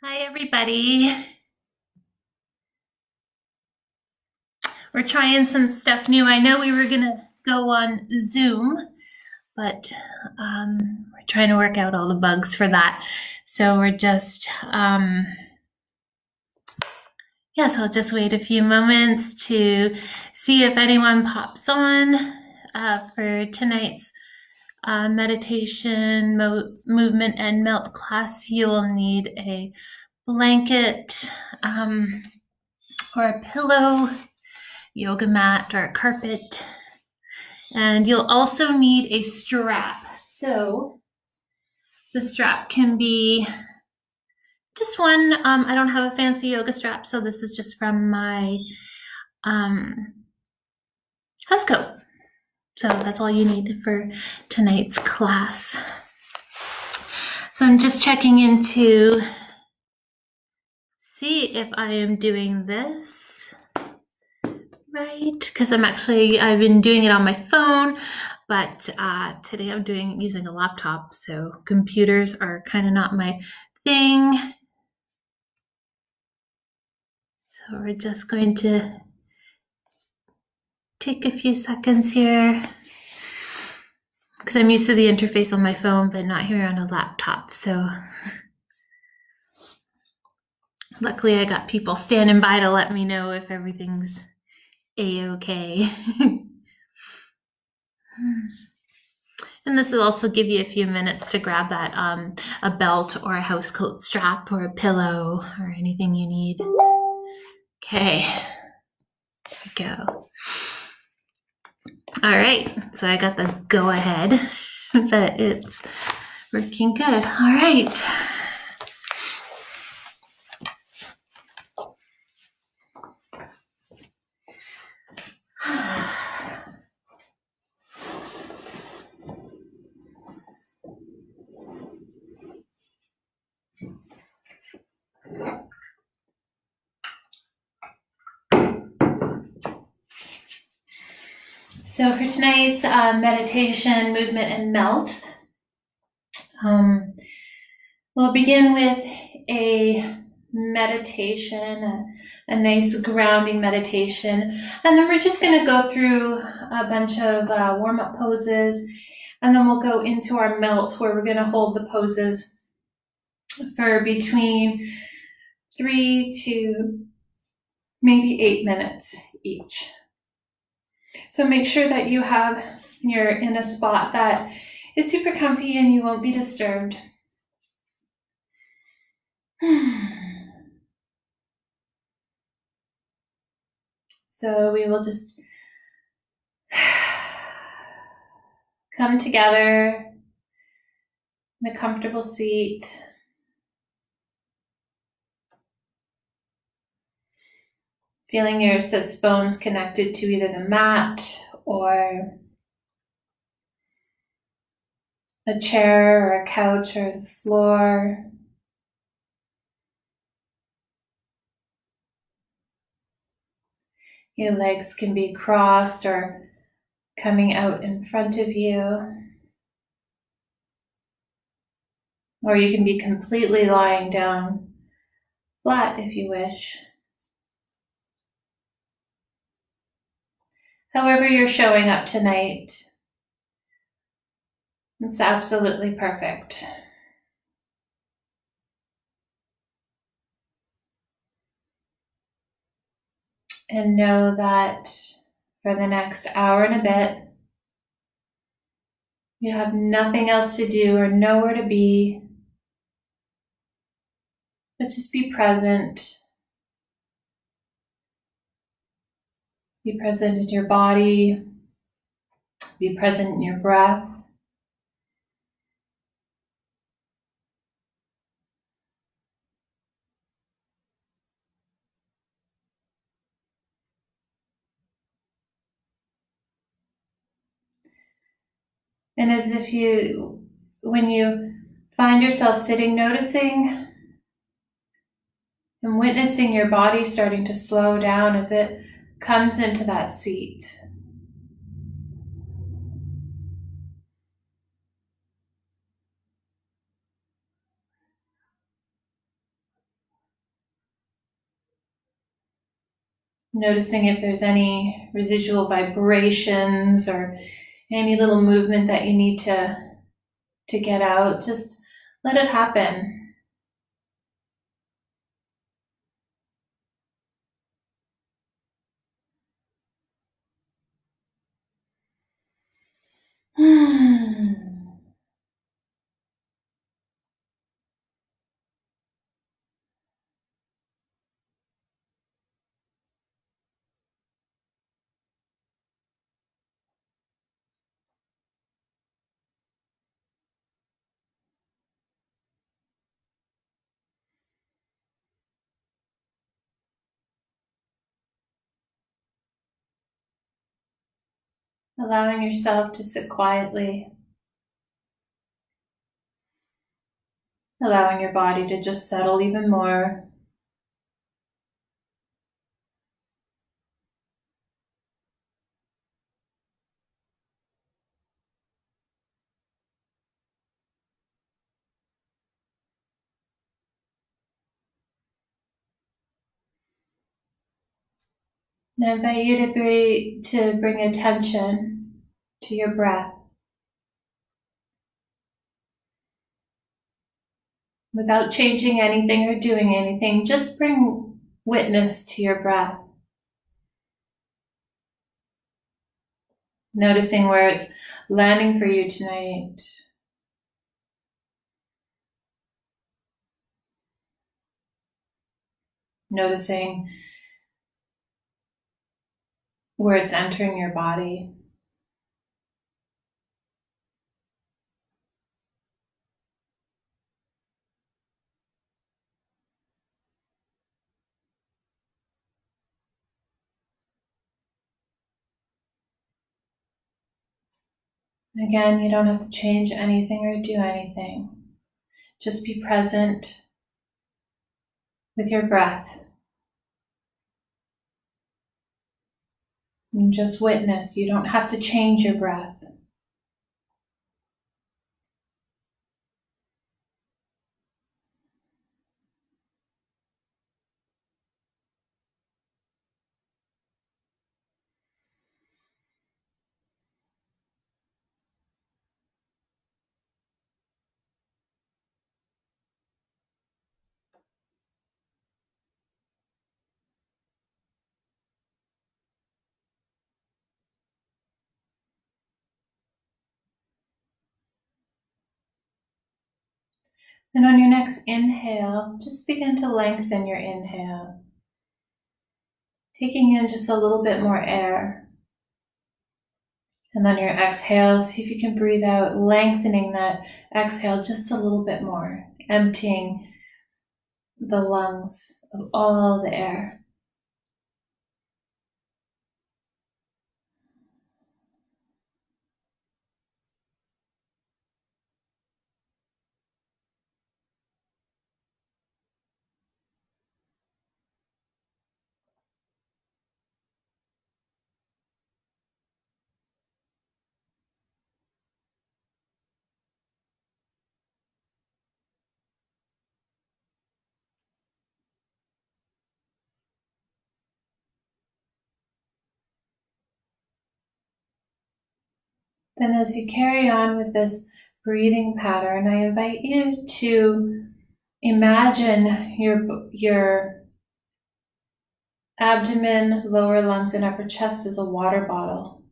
Hi, everybody. We're trying some stuff new. I know we were going to go on Zoom, but we're trying to work out all the bugs for that. So we're just, so I'll just wait a few moments to see if anyone pops on for tonight's meditation, movement, and melt class. You'll need a blanket or a pillow, yoga mat, or a carpet. And you'll also need a strap. So the strap can be just one. I don't have a fancy yoga strap, so this is just from my house coat. So that's all you need for tonight's class. So I'm just checking in to see if I am doing this right, because I've been doing it on my phone, but today I'm using a laptop, so computers are kind of not my thing. So we're just going to take a few seconds here, because I'm used to the interface on my phone, but not here on a laptop. So luckily I got people standing by to let me know if everything's a-okay. And this will also give you a few minutes to grab that a belt or a house coat strap or a pillow or anything you need. Okay, there we go. All right, so I got the go ahead that it's working good. All right. So for tonight's meditation, movement, and melt, we'll begin with a meditation, a nice grounding meditation, and then we're just going to go through a bunch of warm-up poses, and then we'll go into our melt, where we're going to hold the poses for between 3 to maybe 8 minutes each. So make sure that you're in a spot that is super comfy and you won't be disturbed. So we will just come together in a comfortable seat. Feeling your sits bones connected to either the mat or a chair or a couch or the floor. Your legs can be crossed or coming out in front of you. Or you can be completely lying down flat if you wish. However you're showing up tonight, it's absolutely perfect. And know that for the next hour and a bit, you have nothing else to do or nowhere to be, but just be present. Be present in your body. Be present in your breath. And as if when you find yourself sitting, noticing and witnessing your body starting to slow down as it comes into that seat. Noticing if there's any residual vibrations or any little movement that you need to get out. Just let it happen. Allowing yourself to sit quietly. Allowing your body to just settle even more. And I invite you to bring attention to your breath. Without changing anything or doing anything, just bring witness to your breath. Noticing where it's landing for you tonight. Noticing where it's entering your body. Again, you don't have to change anything or do anything. Just be present with your breath. And just witness. You don't have to change your breath. And on your next inhale, just begin to lengthen your inhale. Taking in just a little bit more air. And then your exhale, see if you can breathe out, lengthening that exhale just a little bit more, emptying the lungs of all the air. Then as you carry on with this breathing pattern, I invite you to imagine your abdomen, lower lungs, and upper chest as a water bottle.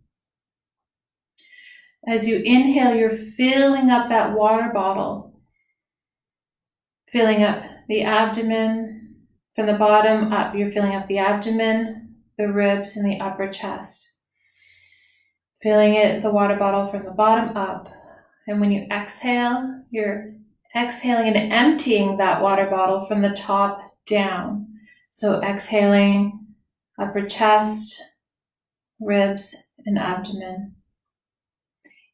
As you inhale, you're filling up that water bottle, filling up the abdomen from the bottom up. You're filling up the abdomen, the ribs, and the upper chest. Filling the water bottle from the bottom up. And when you exhale, you're exhaling and emptying that water bottle from the top down. So exhaling upper chest, ribs, and abdomen.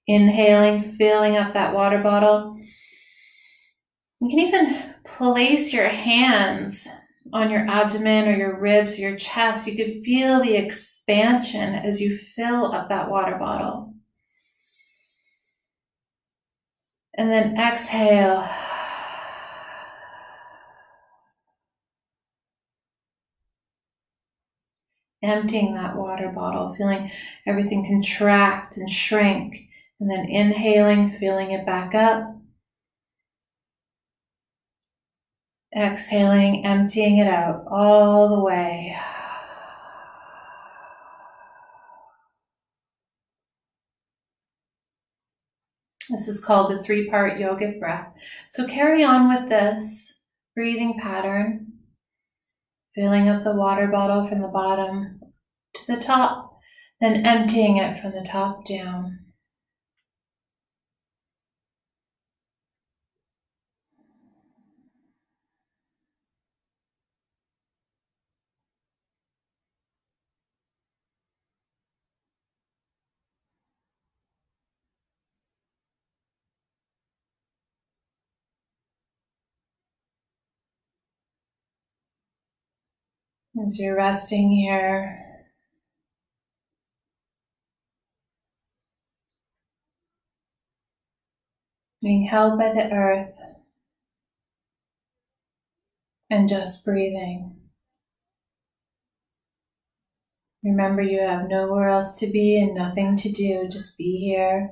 Inhaling, filling up that water bottle. You can even place your hands on your abdomen or your ribs or your chest. You could feel the expansion as you fill up that water bottle. And then exhale. emptying that water bottle, feeling everything contract and shrink, and then inhaling, filling it back up. Exhaling, emptying it out all the way. This is called the 3-part yogic breath. So carry on with this breathing pattern, filling up the water bottle from the bottom to the top, then emptying it from the top down. As you're resting here, being held by the earth and just breathing. Remember, you have nowhere else to be and nothing to do. Just be here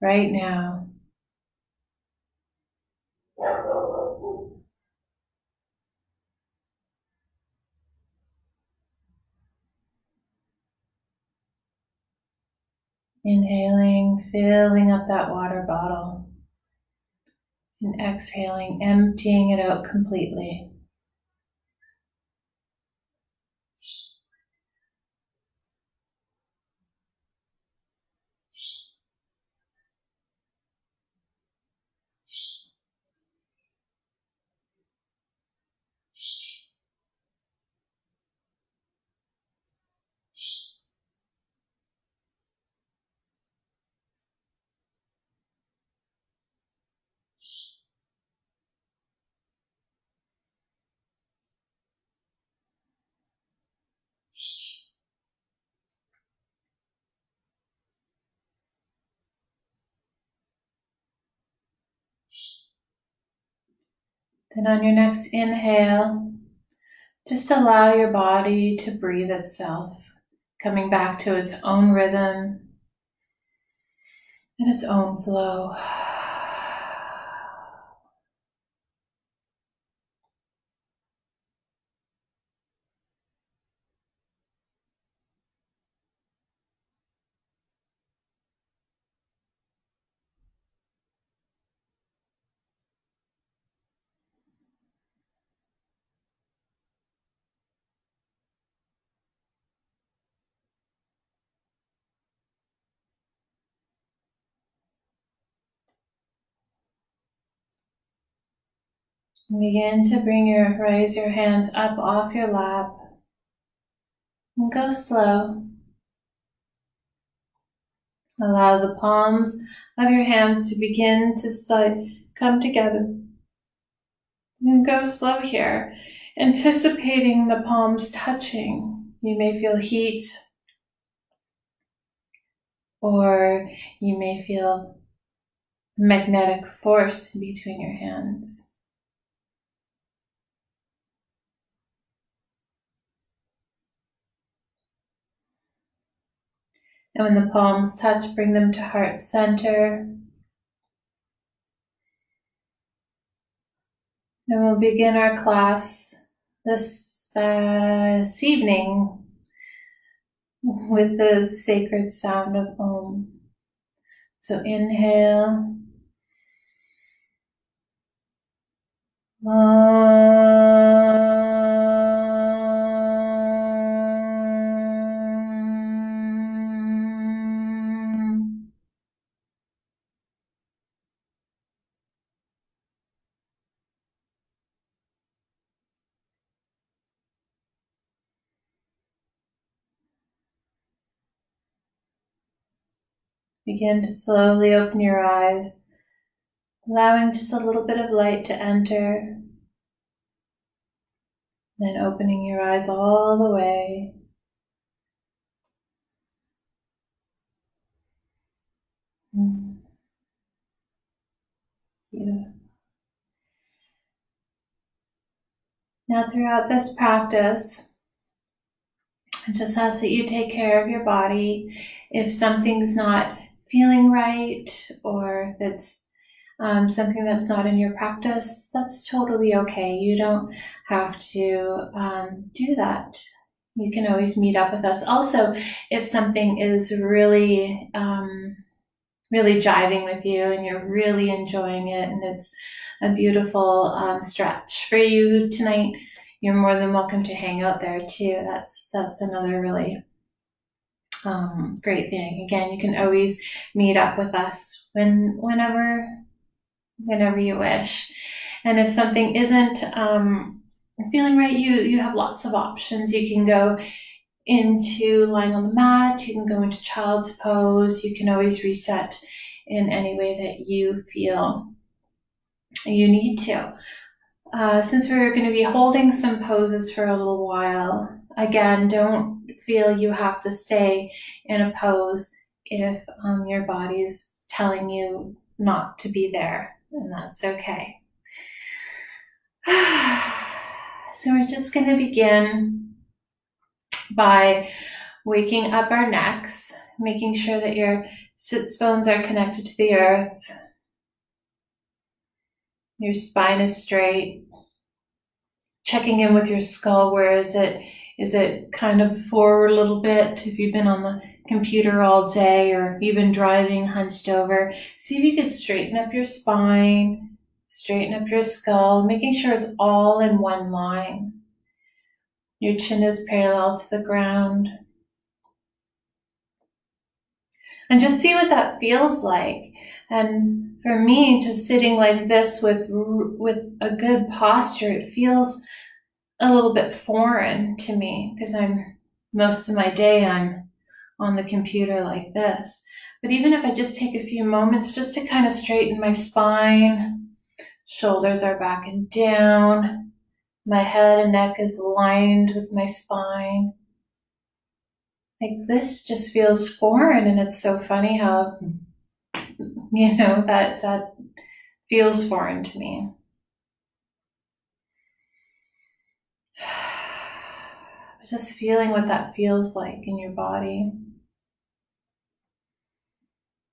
right now. Inhaling, filling up that water bottle, and exhaling, emptying it out completely. Then on your next inhale, just allow your body to breathe itself, coming back to its own rhythm and its own flow. Begin to raise your hands up off your lap and go slow. Allow the palms of your hands to begin to come together. And go slow here, anticipating the palms touching. You may feel heat, or you may feel magnetic force between your hands. And when the palms touch, bring them to heart center. And we'll begin our class this evening with the Sacred Sound of Ohm. So inhale. Begin to slowly open your eyes, allowing just a little bit of light to enter, then opening your eyes all the way. Beautiful. Now throughout this practice, I just ask that you take care of your body. If something's not feeling right, or if it's something that's not in your practice, that's totally okay. You don't have to do that. You can always meet up with us. Also, if something is really, really jiving with you and you're really enjoying it and it's a beautiful stretch for you tonight, you're more than welcome to hang out there too. That's another really great thing. Again, you can always meet up with us whenever you wish. And if something isn't feeling right, you have lots of options. You can go into lying on the mat, you can go into child's pose, you can always reset in any way that you feel you need to. Since we're going to be holding some poses for a little while, again, don't feel you have to stay in a pose if your body's telling you not to be there, and that's okay. So we're just going to begin by waking up our necks, making sure that your sits bones are connected to the earth. Your spine is straight. Checking in with your skull. Where is it? Is it kind of forward a little bit if you've been on the computer all day or even driving hunched over? See if you could straighten up your spine, straighten up your skull, making sure it's all in one line. Your chin is parallel to the ground. And just see what that feels like. And for me, just sitting like this with a good posture, it feels a little bit foreign to me because most of my day I'm on the computer like this. But even if I just take a few moments just to kind of straighten my spine, shoulders are back and down, my head and neck is aligned with my spine. Like this just feels foreign, and it's so funny how, that feels foreign to me. Just feeling what that feels like in your body.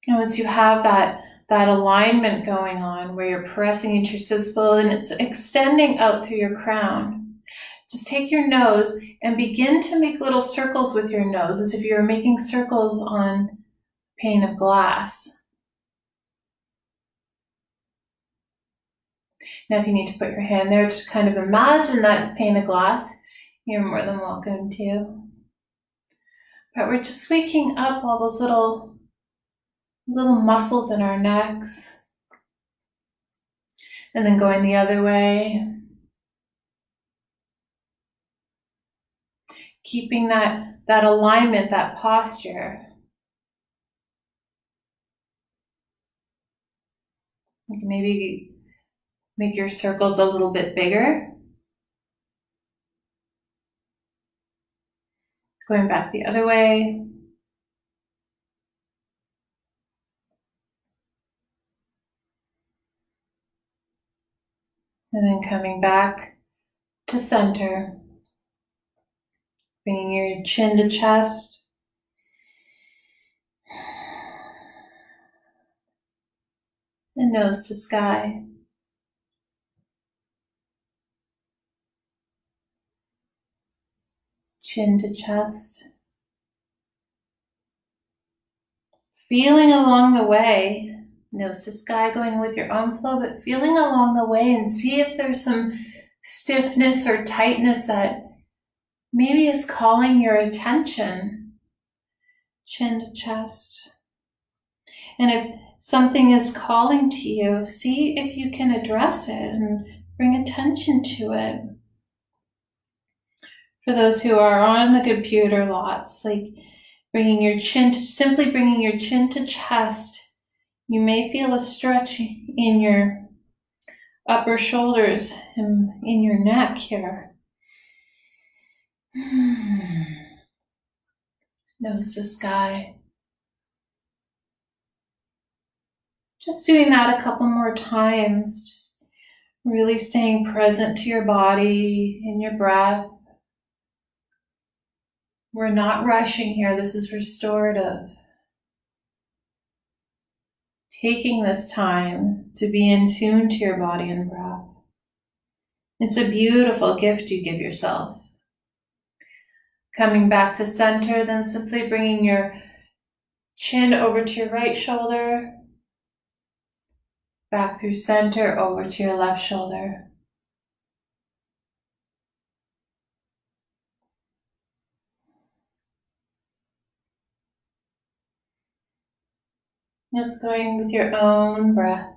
And once you have that alignment going on where you're pressing into your sits bone and it's extending out through your crown, just take your nose and begin to make little circles with your nose as if you were making circles on a pane of glass. Now if you need to put your hand there to kind of imagine that pane of glass, you're more than welcome to. But we're just waking up all those little muscles in our necks. And then going the other way. Keeping that alignment, that posture. You can maybe make your circles a little bit bigger. Going back the other way. And then coming back to center. Bringing your chin to chest. And nose to sky. Chin to chest. Feeling along the way, nose to sky, going with your own flow, but feeling along the way and see if there's some stiffness or tightness that maybe is calling your attention. Chin to chest. And if something is calling to you, see if you can address it and bring attention to it. For those who are on the computer lots, like simply bringing your chin to chest, you may feel a stretch in your upper shoulders and in your neck here. Nose to sky. Just doing that a couple more times, just really staying present to your body and your breath. We're not rushing here. This is restorative. Taking this time to be in tune to your body and breath. It's a beautiful gift you give yourself. Coming back to center, then simply bringing your chin over to your right shoulder, back through center, over to your left shoulder. Just going with your own breath.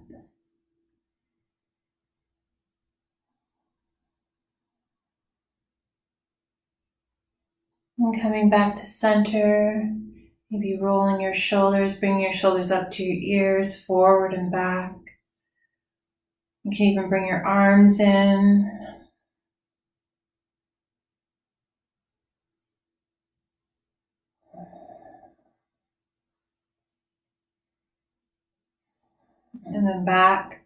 And coming back to center, maybe rolling your shoulders, bringing your shoulders up to your ears, forward and back. You can even bring your arms in. And then back.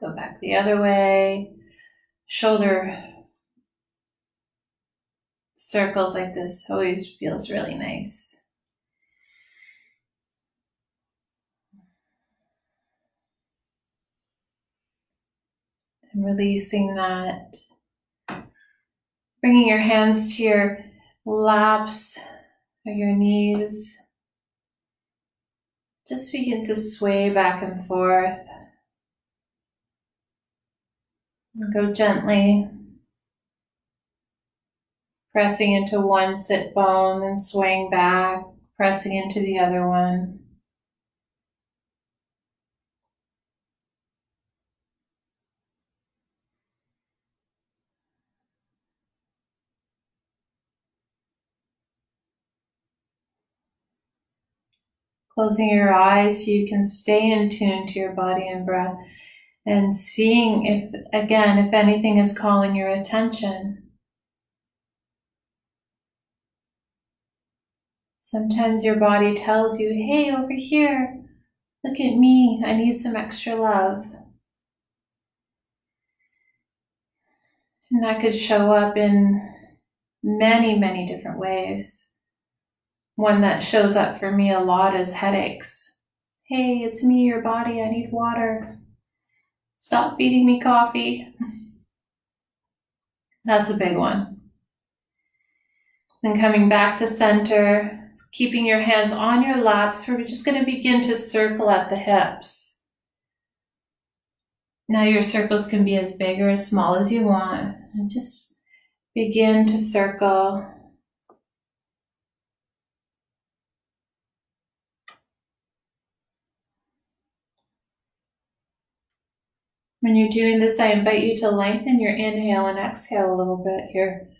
Go back the other way. Shoulder circles like this always feels really nice. And releasing that. Bringing your hands to your laps or your knees. Just begin to sway back and forth. And go gently, pressing into one sit bone, then swaying back, pressing into the other one. Closing your eyes so you can stay in tune to your body and breath, and seeing if anything is calling your attention. Sometimes your body tells you, hey, over here, look at me, I need some extra love. And that could show up in many, many different ways. One that shows up for me a lot is headaches. Hey, it's me, your body, I need water. Stop feeding me coffee. That's a big one. Then coming back to center, keeping your hands on your laps, we're just going to begin to circle at the hips. Now your circles can be as big or as small as you want. And just begin to circle. When you're doing this, I invite you to lengthen your inhale and exhale a little bit here.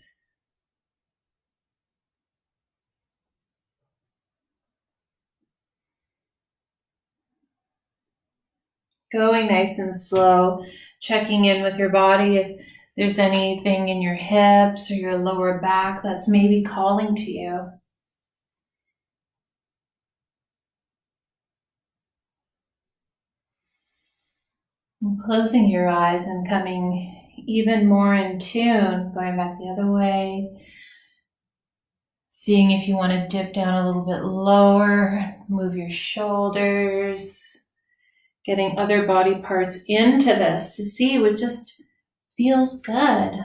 Going nice and slow, checking in with your body if there's anything in your hips or your lower back that's maybe calling to you. And closing your eyes and coming even more in tune, going back the other way. Seeing if you want to dip down a little bit lower, move your shoulders, getting other body parts into this to see what just feels good.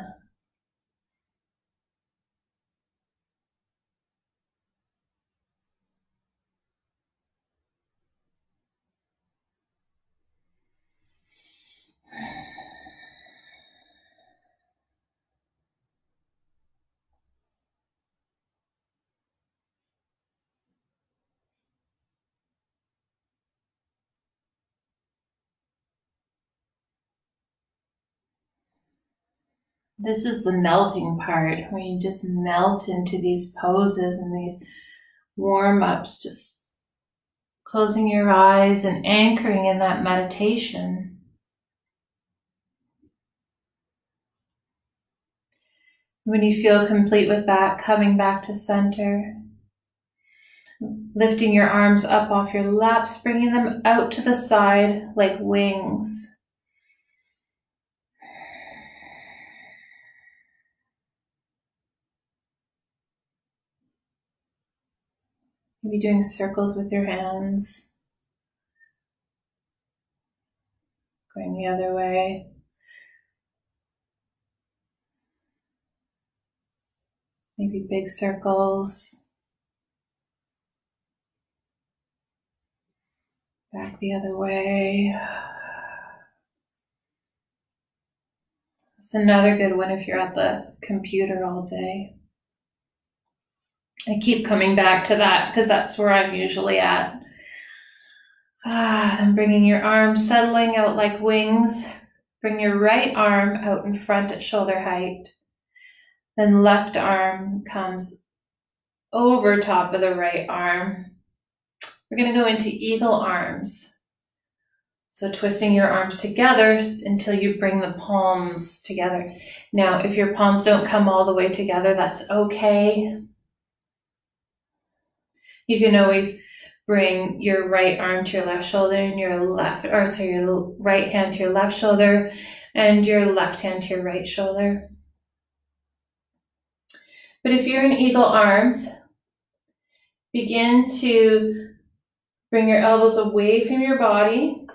This is the melting part, where you just melt into these poses and these warm-ups, just closing your eyes and anchoring in that meditation. When you feel complete with that, coming back to center, Lifting your arms up off your laps, bringing them out to the side like wings. Maybe doing circles with your hands. Going the other way. Maybe big circles. Back the other way. It's another good one if you're at the computer all day. I keep coming back to that because that's where I'm usually at. And bringing your arms settling out like wings. Bring your right arm out in front at shoulder height. Then left arm comes over top of the right arm. We're going to go into eagle arms. So twisting your arms together until you bring the palms together. Now, if your palms don't come all the way together, that's okay. You can always bring your right arm to your left shoulder and your right hand to your left shoulder and your left hand to your right shoulder. But if you're in eagle arms, begin to bring your elbows away from your body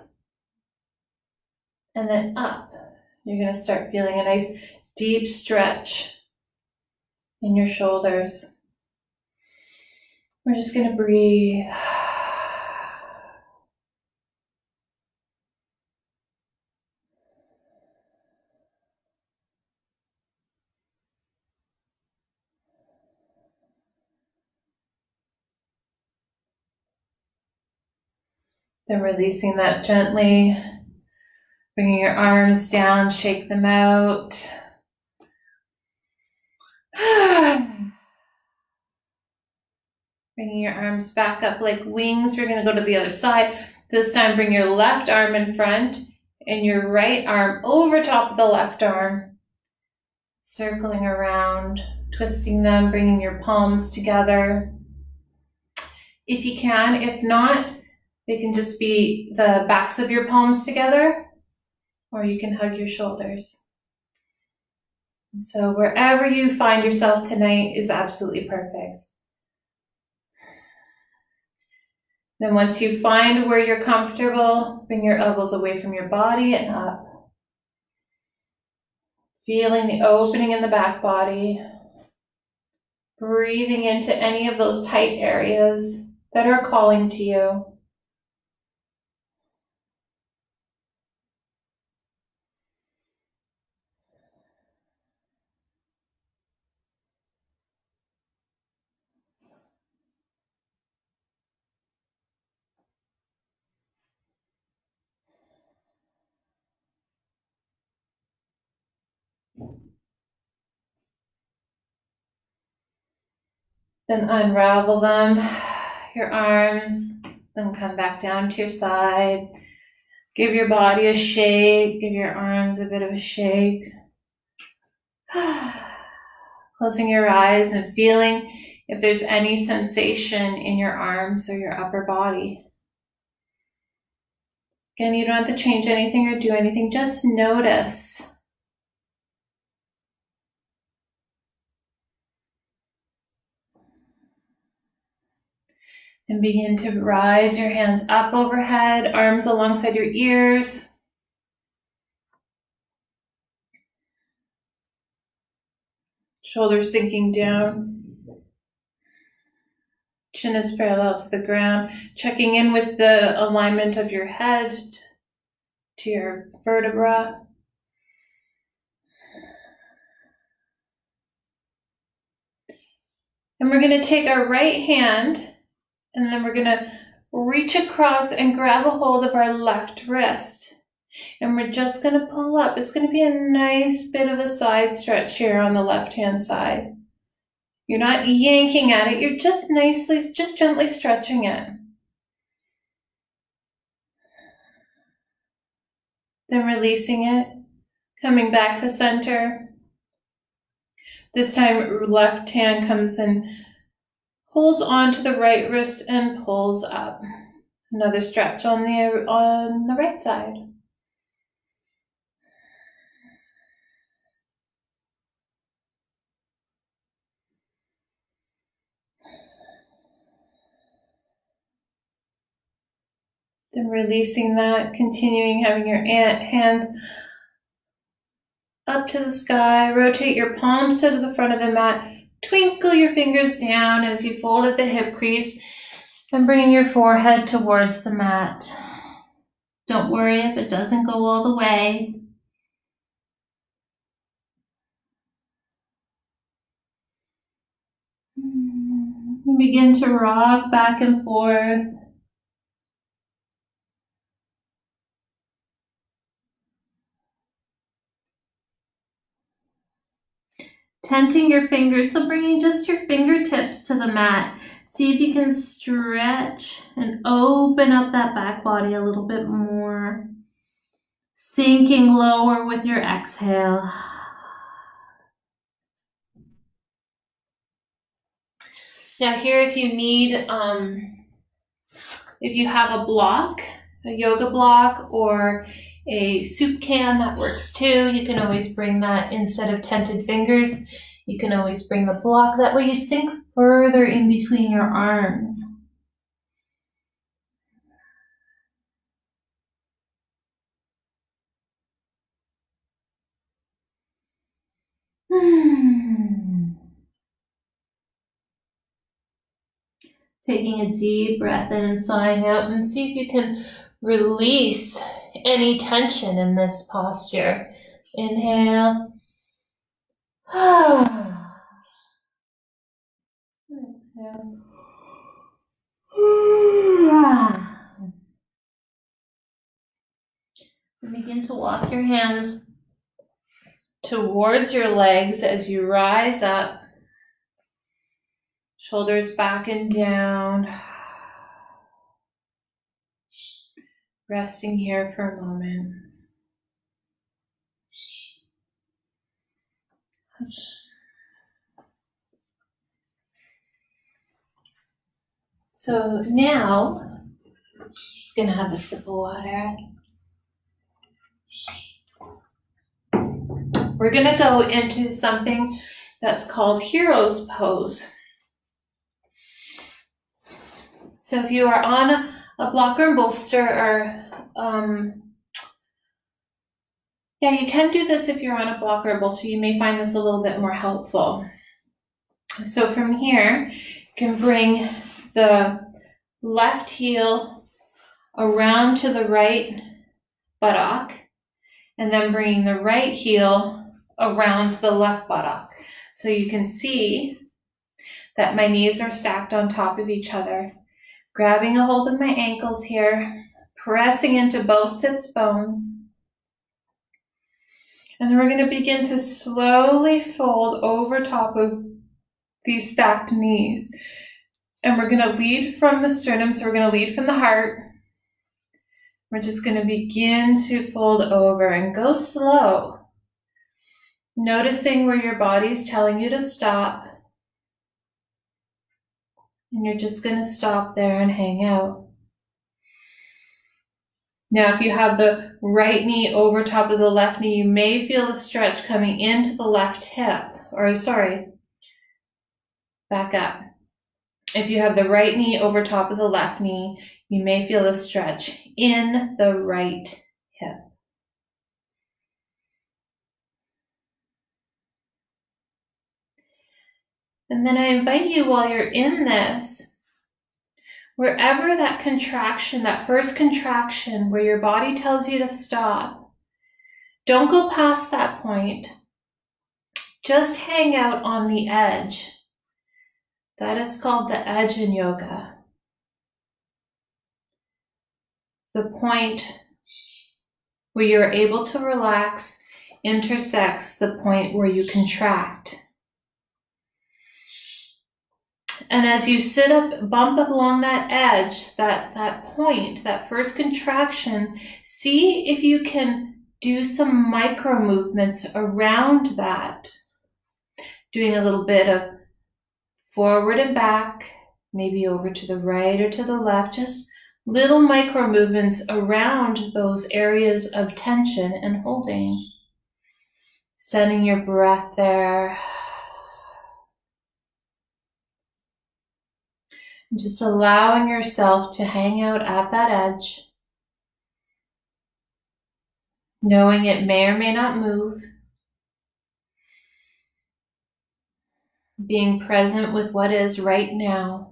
and then up. You're going to start feeling a nice deep stretch in your shoulders. We're just going to breathe. Then releasing that gently. Bringing your arms down, shake them out. Bringing your arms back up like wings. We're going to go to the other side. This time bring your left arm in front and your right arm over top of the left arm. Circling around, twisting them, bringing your palms together. If you can, if not, they can just be the backs of your palms together, or you can hug your shoulders. And so wherever you find yourself tonight is absolutely perfect. Then once you find where you're comfortable, bring your elbows away from your body and up. Feeling the opening in the back body. Breathing into any of those tight areas that are calling to you. Then unravel them, your arms, then come back down to your side. Give your body a shake, give your arms a bit of a shake. Closing your eyes and feeling if there's any sensation in your arms or your upper body. Again, you don't have to change anything or do anything, just notice. And begin to rise your hands up overhead, arms alongside your ears. Shoulders sinking down. Chin is parallel to the ground. Checking in with the alignment of your head to your vertebra. And we're going to take our right hand and then we're going to reach across and grab a hold of our left wrist. And we're just going to pull up. It's going to be a nice bit of a side stretch here on the left-hand side. You're not yanking at it. You're just gently stretching it. Then releasing it, coming back to center. This time, left hand comes and Holds on to the right wrist and pulls up. Another stretch on the right side. Then releasing that, continuing having your hands up to the sky. Rotate your palms to the front of the mat. Twinkle your fingers down as you fold at the hip crease and bringing your forehead towards the mat. Don't worry if it doesn't go all the way. And begin to rock back and forth. Tenting your fingers, so bringing just your fingertips to the mat. See if you can stretch and open up that back body a little bit more. Sinking lower with your exhale. Now here, if you need, if you have a block, a yoga block or a soup can, that works too. You can always bring that instead of tented fingers. You can always bring the block. That way you sink further in between your arms. Taking a deep breath in and sighing out, and see if you can release any tension in this posture. Inhale. Exhale. And begin to walk your hands towards your legs as you rise up. Shoulders back and down. Resting here for a moment. So now, just gonna have a sip of water. We're gonna go into something that's called Hero's Pose. So if you are on a blocker and bolster, or yeah, you can do this if you're on a blocker or bolster. You may find this a little bit more helpful. So from here, you can bring the left heel around to the right buttock, and then bringing the right heel around to the left buttock. So you can see that my knees are stacked on top of each other. Grabbing a hold of my ankles here, pressing into both sits bones. And then we're going to begin to slowly fold over top of these stacked knees. And we're going to lead from the sternum, so we're going to lead from the heart. We're just going to begin to fold over and go slow. Noticing where your body's telling you to stop. And you're just going to stop there and hang out. Now, if you have the right knee over top of the left knee, you may feel the stretch coming into the left hip. Or, sorry, back up. If you have the right knee over top of the left knee, you may feel the stretch in the right hip. And then I invite you, while you're in this, wherever that contraction, that first contraction where your body tells you to stop, don't go past that point. Just hang out on the edge. That is called the edge in yoga. The point where you're able to relax intersects the point where you contract. And as you sit up, bump up along that edge, that point, that first contraction, see if you can do some micro movements around that. Doing a little bit of forward and back, maybe over to the right or to the left, just little micro movements around those areas of tension and holding. Sending your breath there. And just allowing yourself to hang out at that edge. Knowing it may or may not move. Being present with what is right now.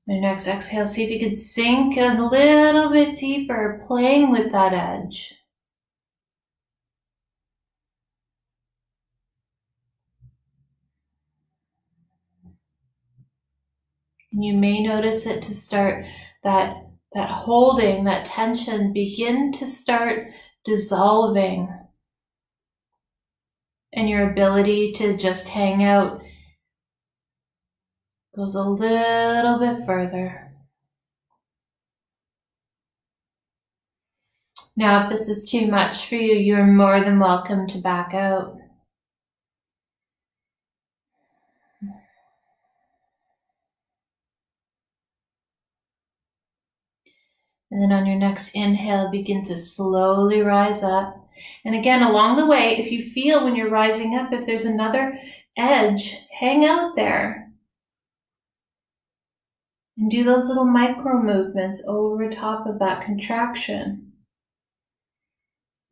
Your next exhale, see if you can sink a little bit deeper, playing with that edge. And you may notice it to start that holding, that tension begin to start dissolving. And your ability to just hang out goes a little bit further. Now, if this is too much for you, you're more than welcome to back out. And then on your next inhale, begin to slowly rise up. And again, along the way, if you feel when you're rising up, if there's another edge, hang out there. And do those little micro movements over top of that contraction.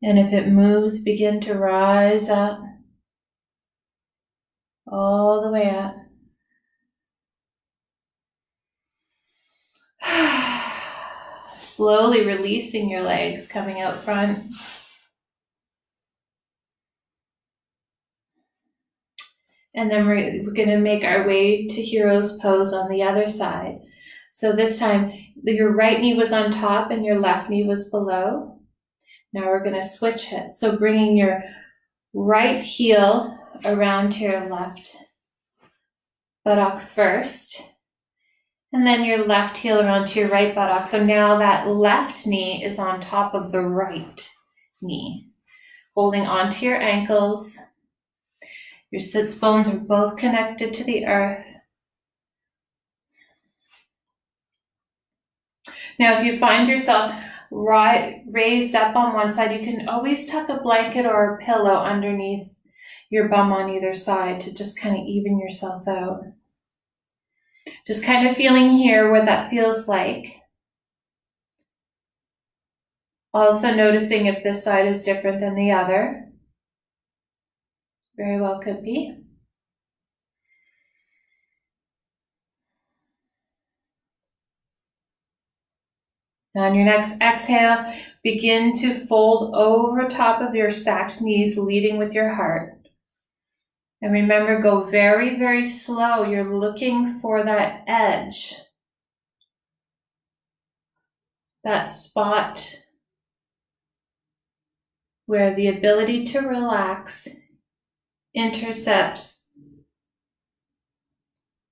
And if it moves, begin to rise up. All the way up. Slowly releasing your legs, coming out front. And then we're going to make our way to Hero's Pose on the other side. So this time, your right knee was on top and your left knee was below. Now we're going to switch it. So bringing your right heel around to your left buttock first. And then your left heel around to your right buttock. So now that left knee is on top of the right knee. Holding onto your ankles. Your sits bones are both connected to the earth. Now, if you find yourself raised up on one side, you can always tuck a blanket or a pillow underneath your bum on either side to just kind of even yourself out. Just kind of feeling here what that feels like. Also noticing if this side is different than the other. Very well could be. Now on your next exhale, begin to fold over top of your stacked knees, leading with your heart. And remember, go very, very slow. You're looking for that edge, that spot where the ability to relax intercepts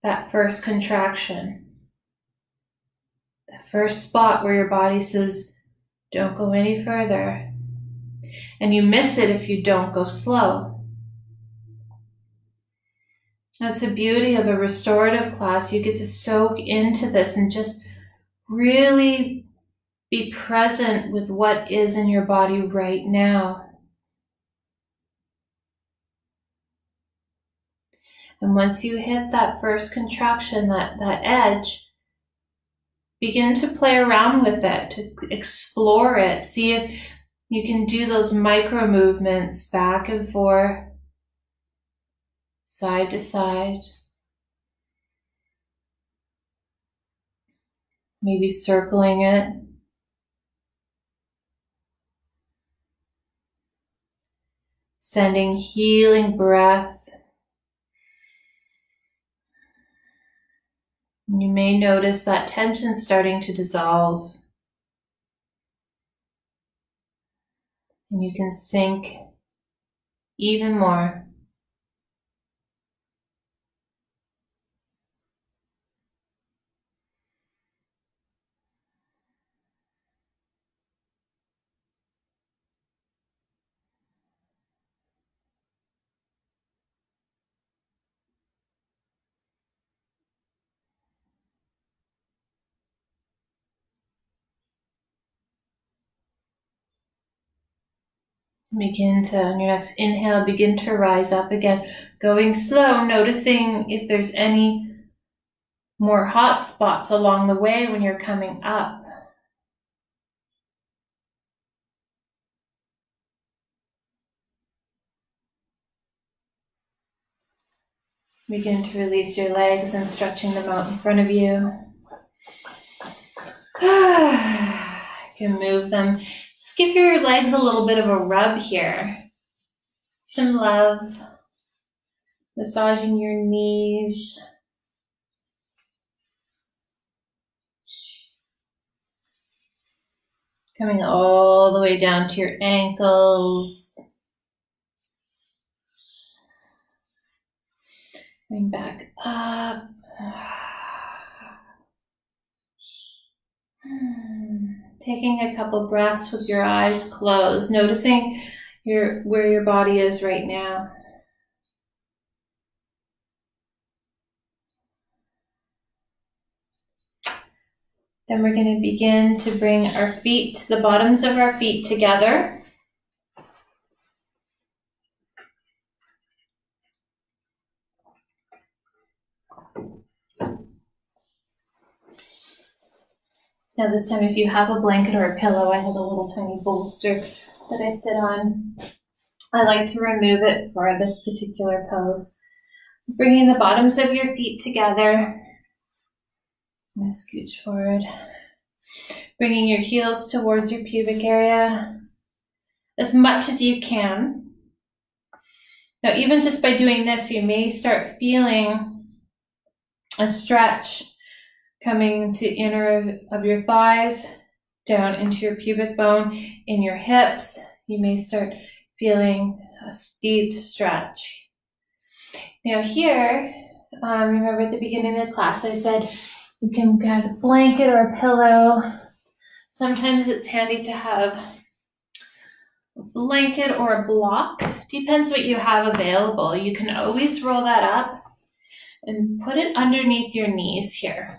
that first contraction. That first spot where your body says, don't go any further. And you miss it if you don't go slow. That's the beauty of a restorative class. You get to soak into this and just really be present with what is in your body right now. And once you hit that first contraction, that edge, begin to play around with it, to explore it. See if you can do those micro movements back and forth, side to side. Maybe circling it. Sending healing breath. You may notice that tension starting to dissolve. And you can sink even more. Begin to, on your next inhale, begin to rise up again, going slow, noticing if there's any more hot spots along the way when you're coming up. Begin to release your legs and stretching them out in front of you. You can move them. Just give your legs a little bit of a rub here. Some love. Massaging your knees. Coming all the way down to your ankles. Coming back up. Taking a couple breaths with your eyes closed, noticing where your body is right now. Then we're going to begin to bring our feet, the bottoms of our feet together. Now this time, if you have a blanket or a pillow, I have a little tiny bolster that I sit on. I like to remove it for this particular pose. Bringing the bottoms of your feet together. I'm going to scooch forward. Bringing your heels towards your pubic area as much as you can. Now, even just by doing this, you may start feeling a stretch coming to inner of your thighs, down into your pubic bone, in your hips. You may start feeling a steep stretch. Now here, remember at the beginning of the class I said you can get a blanket or a pillow. Sometimes it's handy to have a blanket or a block. Depends what you have available. You can always roll that up and put it underneath your knees here.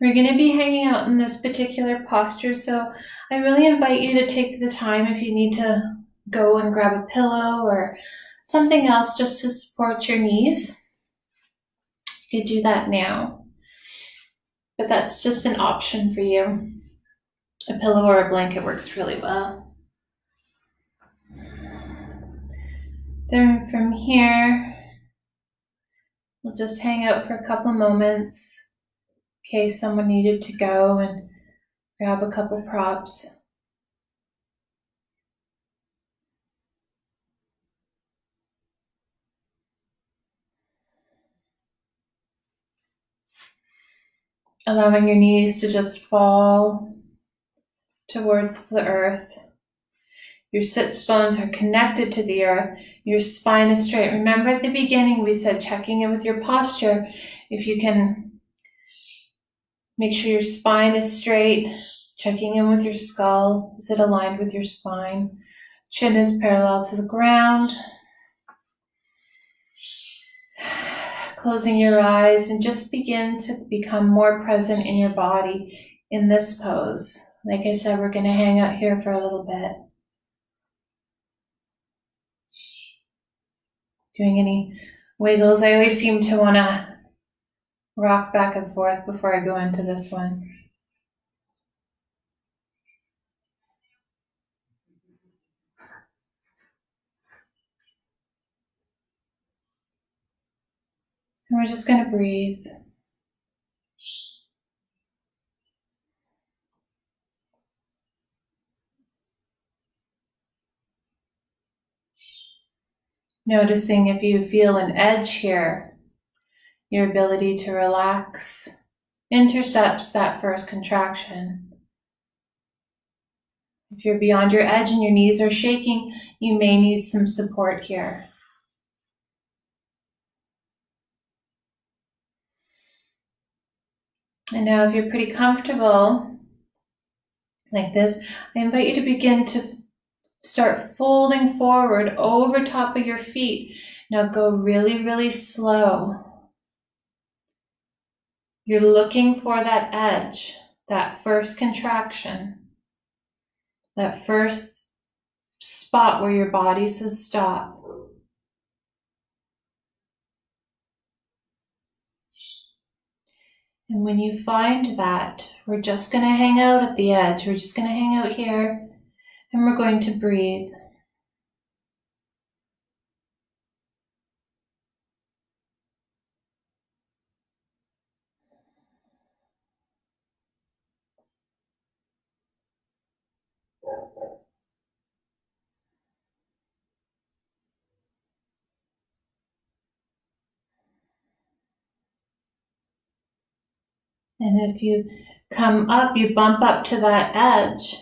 We're going to be hanging out in this particular posture, so I really invite you to take the time if you need to go and grab a pillow or something else just to support your knees. You could do that now, but that's just an option for you. A pillow or a blanket works really well. Then from here, we'll just hang out for a couple moments in case someone needed to go and grab a couple props. Allowing your knees to just fall towards the earth. Your sits bones are connected to the earth. Your spine is straight. Remember at the beginning we said checking in with your posture. If you can make sure your spine is straight, checking in with your skull. Is it aligned with your spine? Chin is parallel to the ground. Closing your eyes and just begin to become more present in your body in this pose. Like I said, we're going to hang out here for a little bit. Doing any wiggles. I always seem to want to rock back and forth before I go into this one. And we're just going to breathe. Noticing if you feel an edge here, your ability to relax intercepts that first contraction. If you're beyond your edge and your knees are shaking, you may need some support here. And now if you're pretty comfortable like this, I invite you to begin to start folding forward over top of your feet. Now go really, really slow. You're looking for that edge, that first contraction, that first spot where your body says stop. And when you find that, we're just going to hang out at the edge. We're just going to hang out here and we're going to breathe. And if you come up, you bump up to that edge.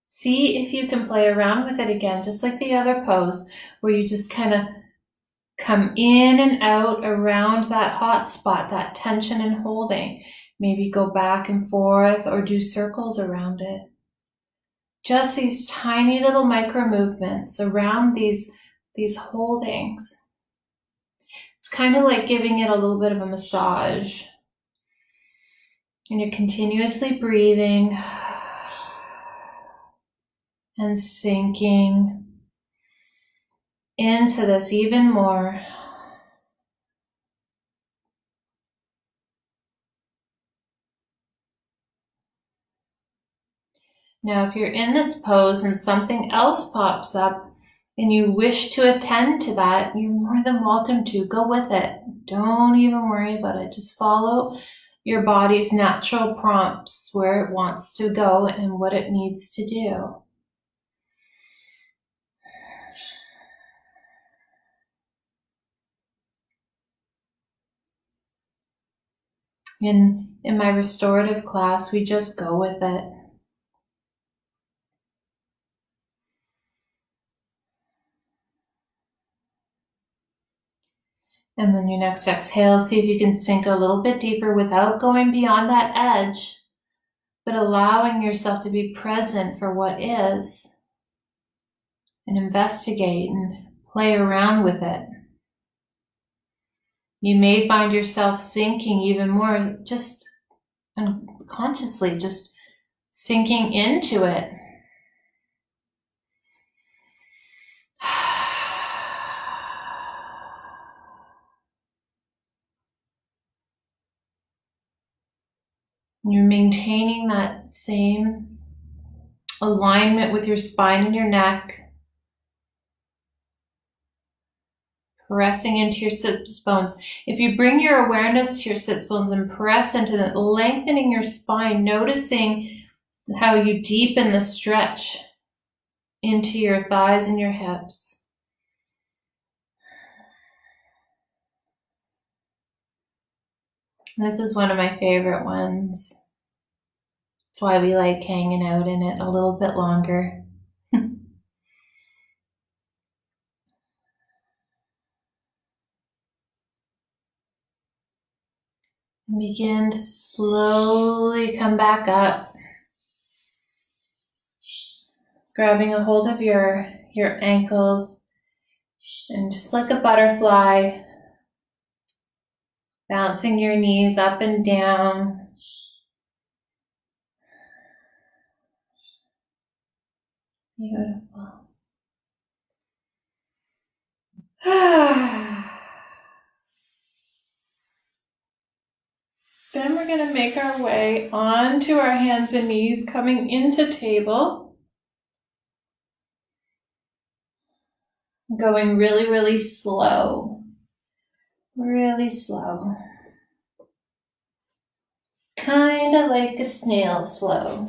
See if you can play around with it again, just like the other pose, where you just kind of come in and out around that hot spot, that tension and holding. Maybe go back and forth or do circles around it. Just these tiny little micro movements around these holdings. It's kind of like giving it a little bit of a massage. And you're continuously breathing and sinking into this even more. Now, if you're in this pose and something else pops up and you wish to attend to that, you're more than welcome to. Go with it. Don't even worry about it. Just follow your body's natural prompts where it wants to go and what it needs to do. In my restorative class, we just go with it. And when you next exhale, see if you can sink a little bit deeper without going beyond that edge, but allowing yourself to be present for what is and investigate and play around with it. You may find yourself sinking even more, just unconsciously, just sinking into it. You're maintaining that same alignment with your spine and your neck. Pressing into your sits bones. If you bring your awareness to your sits bones and press into it, lengthening your spine, noticing how you deepen the stretch into your thighs and your hips. This is one of my favorite ones. That's why we like hanging out in it a little bit longer. Begin to slowly come back up. Grabbing a hold of your ankles and just like a butterfly, bouncing your knees up and down. Beautiful. Then we're going to make our way onto our hands and knees, coming into table. Going really, really slow. Really slow. Kind of like a snail slow.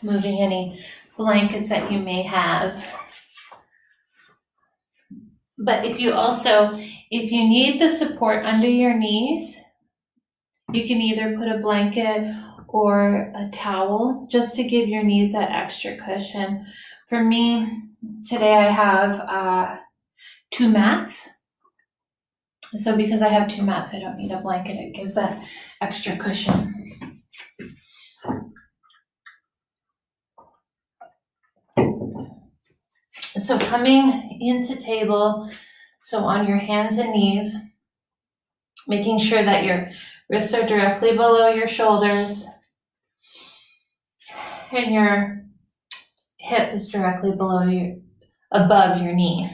Moving any blankets that you may have. But if you need the support under your knees, you can either put a blanket or a towel just to give your knees that extra cushion. For me, today I have 2 mats. So because I have 2 mats, I don't need a blanket. It gives that extra cushion. So coming into table, so on your hands and knees, Making sure that your wrists are directly below your shoulders and your hip is directly above your knee.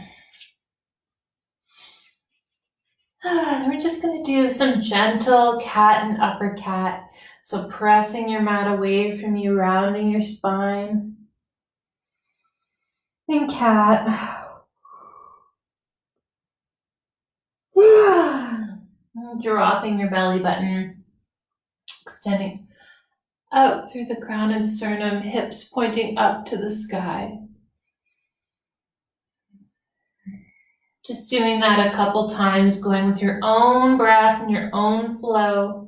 And we're just going to do some gentle cat and upper cat. So pressing your mat away from you, rounding your spine. And cat. Dropping your belly button, extending out through the crown and sternum, hips pointing up to the sky. Just doing that a couple times, going with your own breath and your own flow.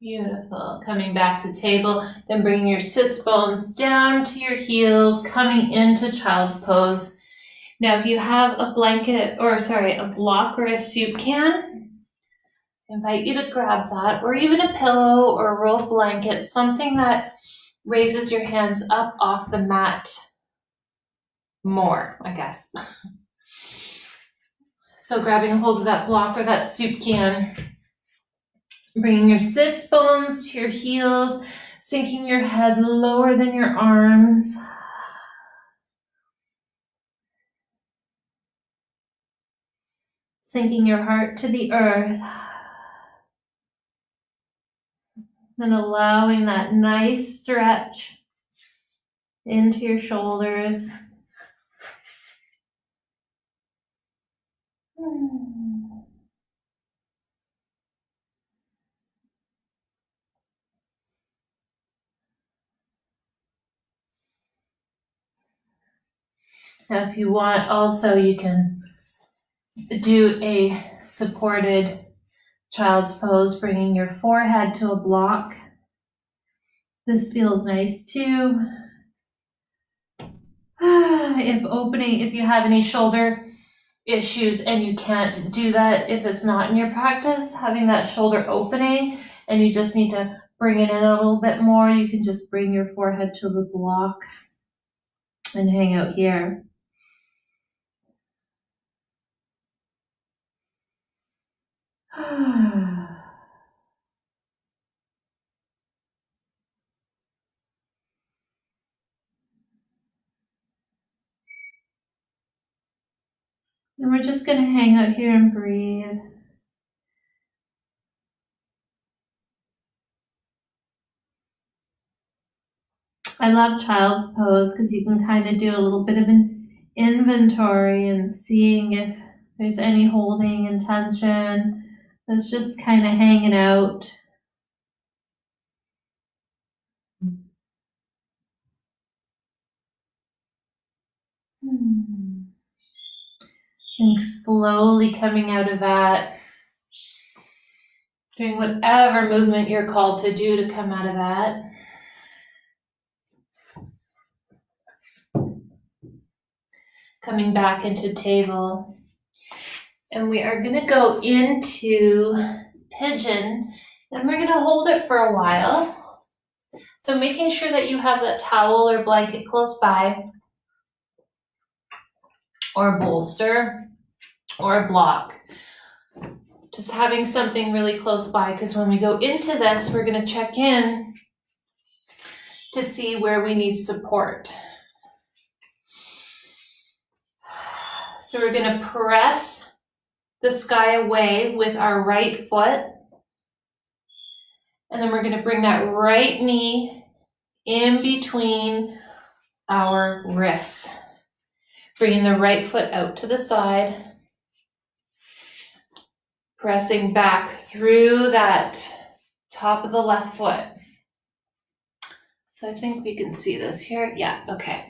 Beautiful. Coming back to table, then bringing your sits bones down to your heels, coming into child's pose. Now, if you have a block or a soup can, I invite you to grab that, or even a pillow or a rolled blanket, something that raises your hands up off the mat more, I guess. So grabbing a hold of that block or that soup can, bringing your sits bones to your heels, sinking your head lower than your arms. Sinking your heart to the earth. And allowing that nice stretch into your shoulders. Now, if you want, also you can do a supported child's pose, bringing your forehead to a block. This feels nice too. If you have any shoulder issues and you can't do that, if it's not in your practice, having that shoulder opening and you just need to bring it in a little bit more, you can just bring your forehead to the block and hang out here. And we're just going to hang out here and breathe. I love child's pose because you can kind of do a little bit of an inventory and seeing if there's any holding and tension that's just kind of hanging out. And slowly coming out of that, doing whatever movement you're called to do to come out of that. Coming back into table. And we are going to go into pigeon, and we're going to hold it for a while. So making sure that you have a towel or blanket close by, or a bolster, or a block. Just having something really close by, because when we go into this, we're going to check in to see where we need support. So we're going to press the sky away with our right foot. And then we're going to bring that right knee in between our wrists. Bringing the right foot out to the side. Pressing back through that top of the left foot. So I think we can see this here. Yeah, okay.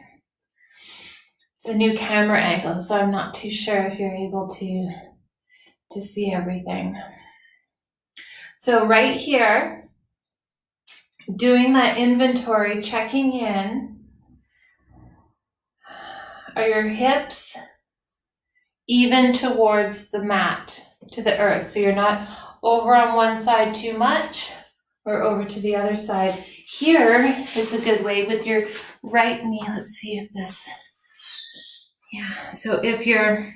It's a new camera angle, so I'm not too sure if you're able to see everything. So right here, doing that inventory, checking in, are your hips even towards the mat, to the earth? So you're not over on one side too much or over to the other side. Here is a good way with your right knee. Let's see if this, yeah. So if your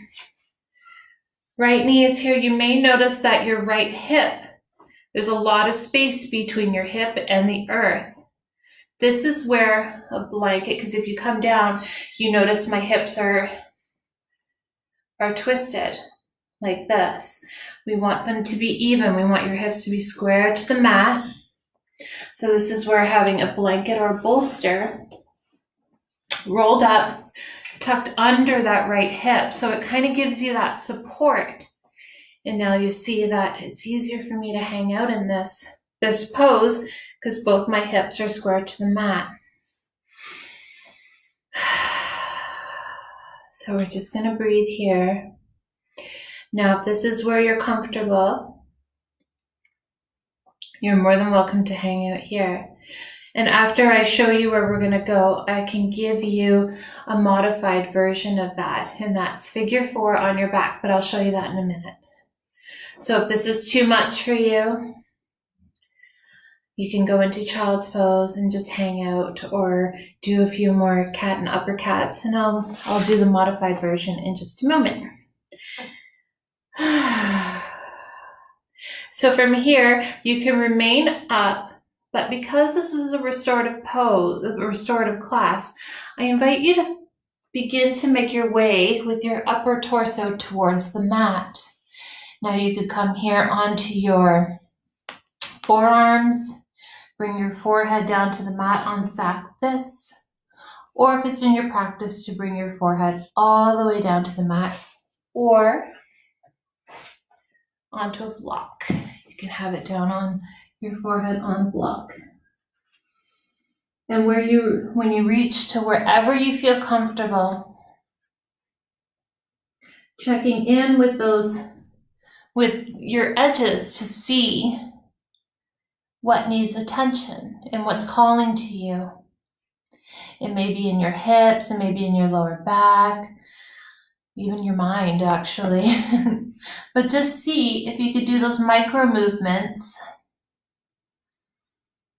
right knee is here, you may notice that your right hip, there's a lot of space between your hip and the earth. This is where a blanket, because if you come down, you notice my hips are twisted like this. We want them to be even. We want your hips to be square to the mat. So this is where having a blanket or a bolster rolled up, tucked under that right hip. So it kind of gives you that support. And now you see that it's easier for me to hang out in this pose because both my hips are square to the mat. So we're just going to breathe here. Now, if this is where you're comfortable, you're more than welcome to hang out here. And after I show you where we're going to go, I can give you a modified version of that. And that's figure 4 on your back, but I'll show you that in a minute. So if this is too much for you, you can go into child's pose and just hang out, or do a few more cat and upper cats, and I'll do the modified version in just a moment. So from here, you can remain up, but because this is a restorative pose, a restorative class, I invite you to begin to make your way with your upper torso towards the mat. Now you could come here onto your forearms, bring your forehead down to the mat on stacked fists, or if it's in your practice to bring your forehead all the way down to the mat, or onto a block. You can have it down on your forehead on a block. And when you reach to wherever you feel comfortable, checking in with your edges to see what needs attention and what's calling to you. It may be in your hips, it may be in your lower back, even your mind actually. But just see if you could do those micro movements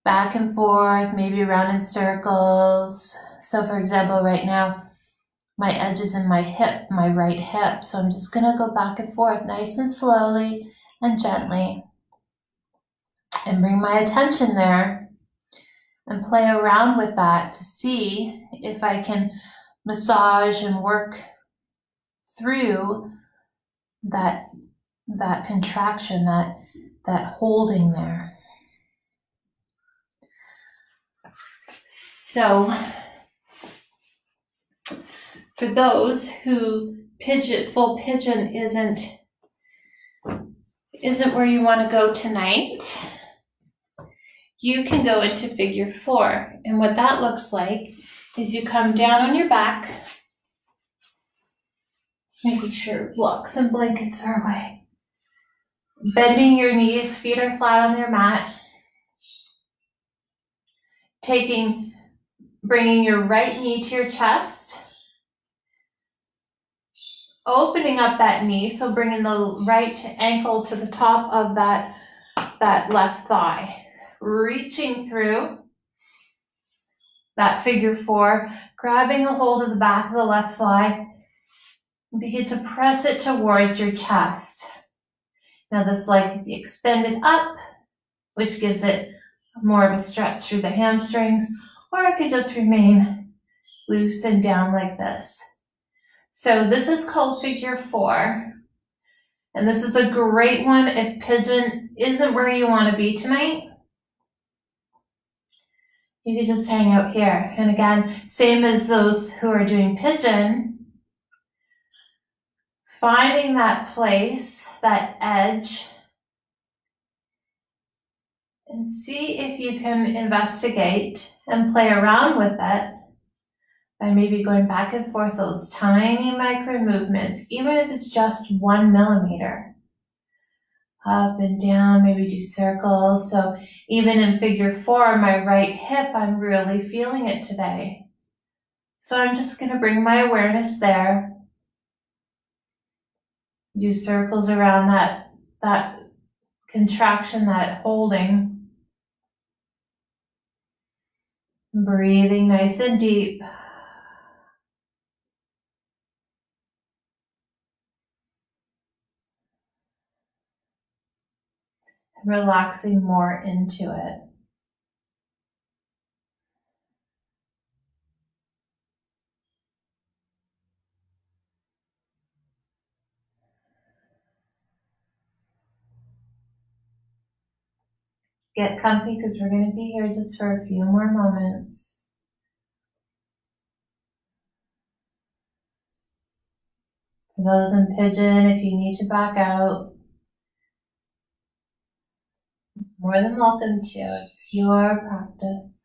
back and forth, maybe around in circles. So for example, right now, my edge is in my hip, my right hip. So I'm just gonna go back and forth nice and slowly and gently and bring my attention there and play around with that to see if I can massage and work through that contraction, that holding there. So for those who full pigeon isn't where you want to go tonight, you can go into figure 4. And what that looks like is you come down on your back, making sure blocks and blankets are away. Bending your knees, feet are flat on their mat. Bringing your right knee to your chest. Opening up that knee, so bringing the right ankle to the top of that left thigh. Reaching through that figure 4, grabbing a hold of the back of the left thigh, and begin to press it towards your chest. Now this leg can be extended up, which gives it more of a stretch through the hamstrings, or it could just remain loose and down like this. So this is called figure 4. And this is a great one if pigeon isn't where you want to be tonight. You can just hang out here. And again, same as those who are doing pigeon, finding that place, that edge, and see if you can investigate and play around with it by maybe going back and forth those tiny micro movements, even if it's just 1 millimeter. Up and down, maybe do circles. So even in figure 4, my right hip, I'm really feeling it today. So I'm just going to bring my awareness there. Do circles around that contraction, that holding. Breathing nice and deep. Relaxing more into it. Get comfy because we're going to be here just for a few more moments. For those in Pigeon, if you need to back out, more than welcome to. It's your practice.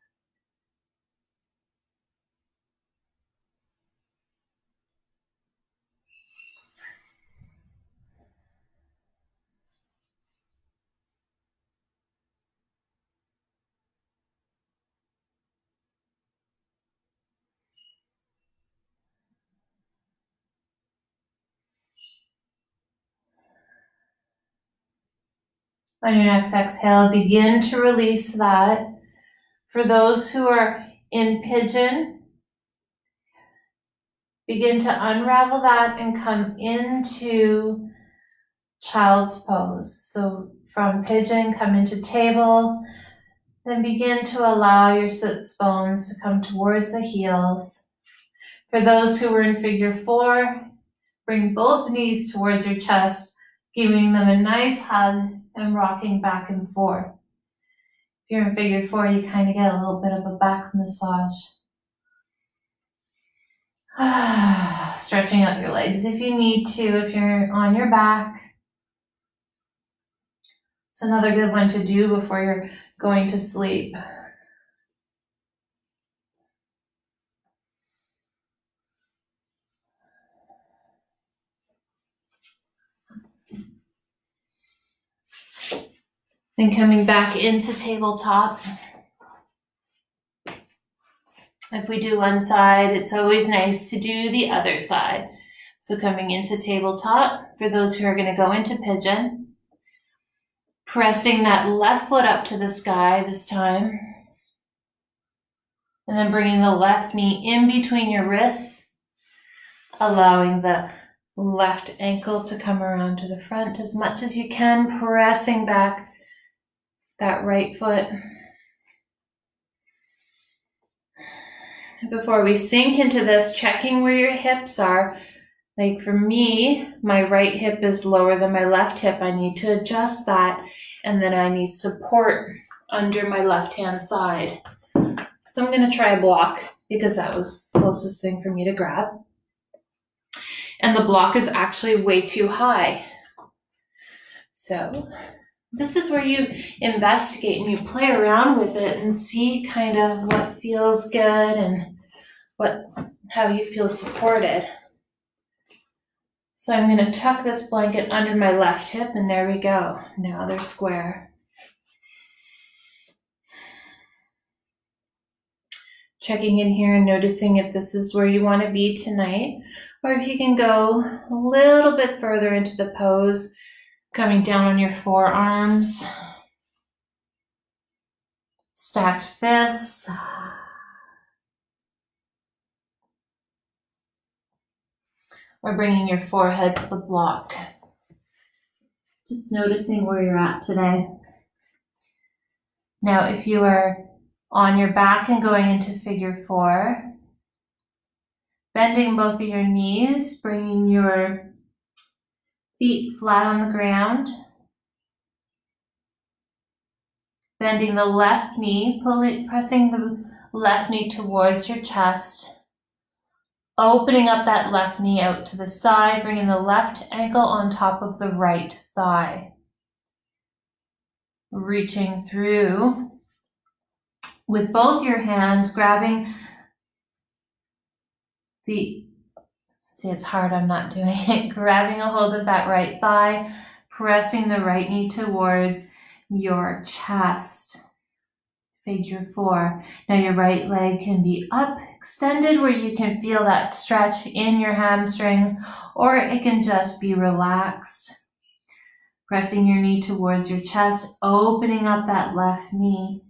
On your next exhale, begin to release that. For those who are in Pigeon, begin to unravel that and come into Child's Pose. So from Pigeon, come into Table, then begin to allow your sits bones to come towards the heels. For those who are in Figure 4, bring both knees towards your chest, giving them a nice hug and rocking back and forth. If you're in Figure 4, you kind of get a little bit of a back massage. Stretching out your legs if you need to, if you're on your back. It's another good one to do before you're going to sleep. Then coming back into tabletop. If we do one side, it's always nice to do the other side. So coming into tabletop, for those who are going to go into Pigeon, pressing that left foot up to the sky this time. And then bringing the left knee in between your wrists, allowing the left ankle to come around to the front as much as you can, pressing back that right foot. Before we sink into this, checking where your hips are. Like for me, my right hip is lower than my left hip. I need to adjust that. And then I need support under my left-hand side. So I'm going to try a block because that was the closest thing for me to grab. And the block is actually way too high. So this is where you investigate and you play around with it and see kind of what feels good and how you feel supported. So I'm going to tuck this blanket under my left hip, and there we go. Now they're square. Checking in here and noticing if this is where you want to be tonight, or if you can go a little bit further into the pose, coming down on your forearms, stacked fists. Or bringing your forehead to the block. Just noticing where you're at today. Now, if you are on your back and going into Figure 4, bending both of your knees, bringing your feet flat on the ground, bending the left knee, pressing the left knee towards your chest, opening up that left knee out to the side, bringing the left ankle on top of the right thigh. Reaching through with both your hands, grabbing see it's hard, I'm not doing it, grabbing a hold of that right thigh, pressing the right knee towards your chest. figure four. Now your right leg can be up, extended, where you can feel that stretch in your hamstrings, or it can just be relaxed. Pressing your knee towards your chest, opening up that left knee.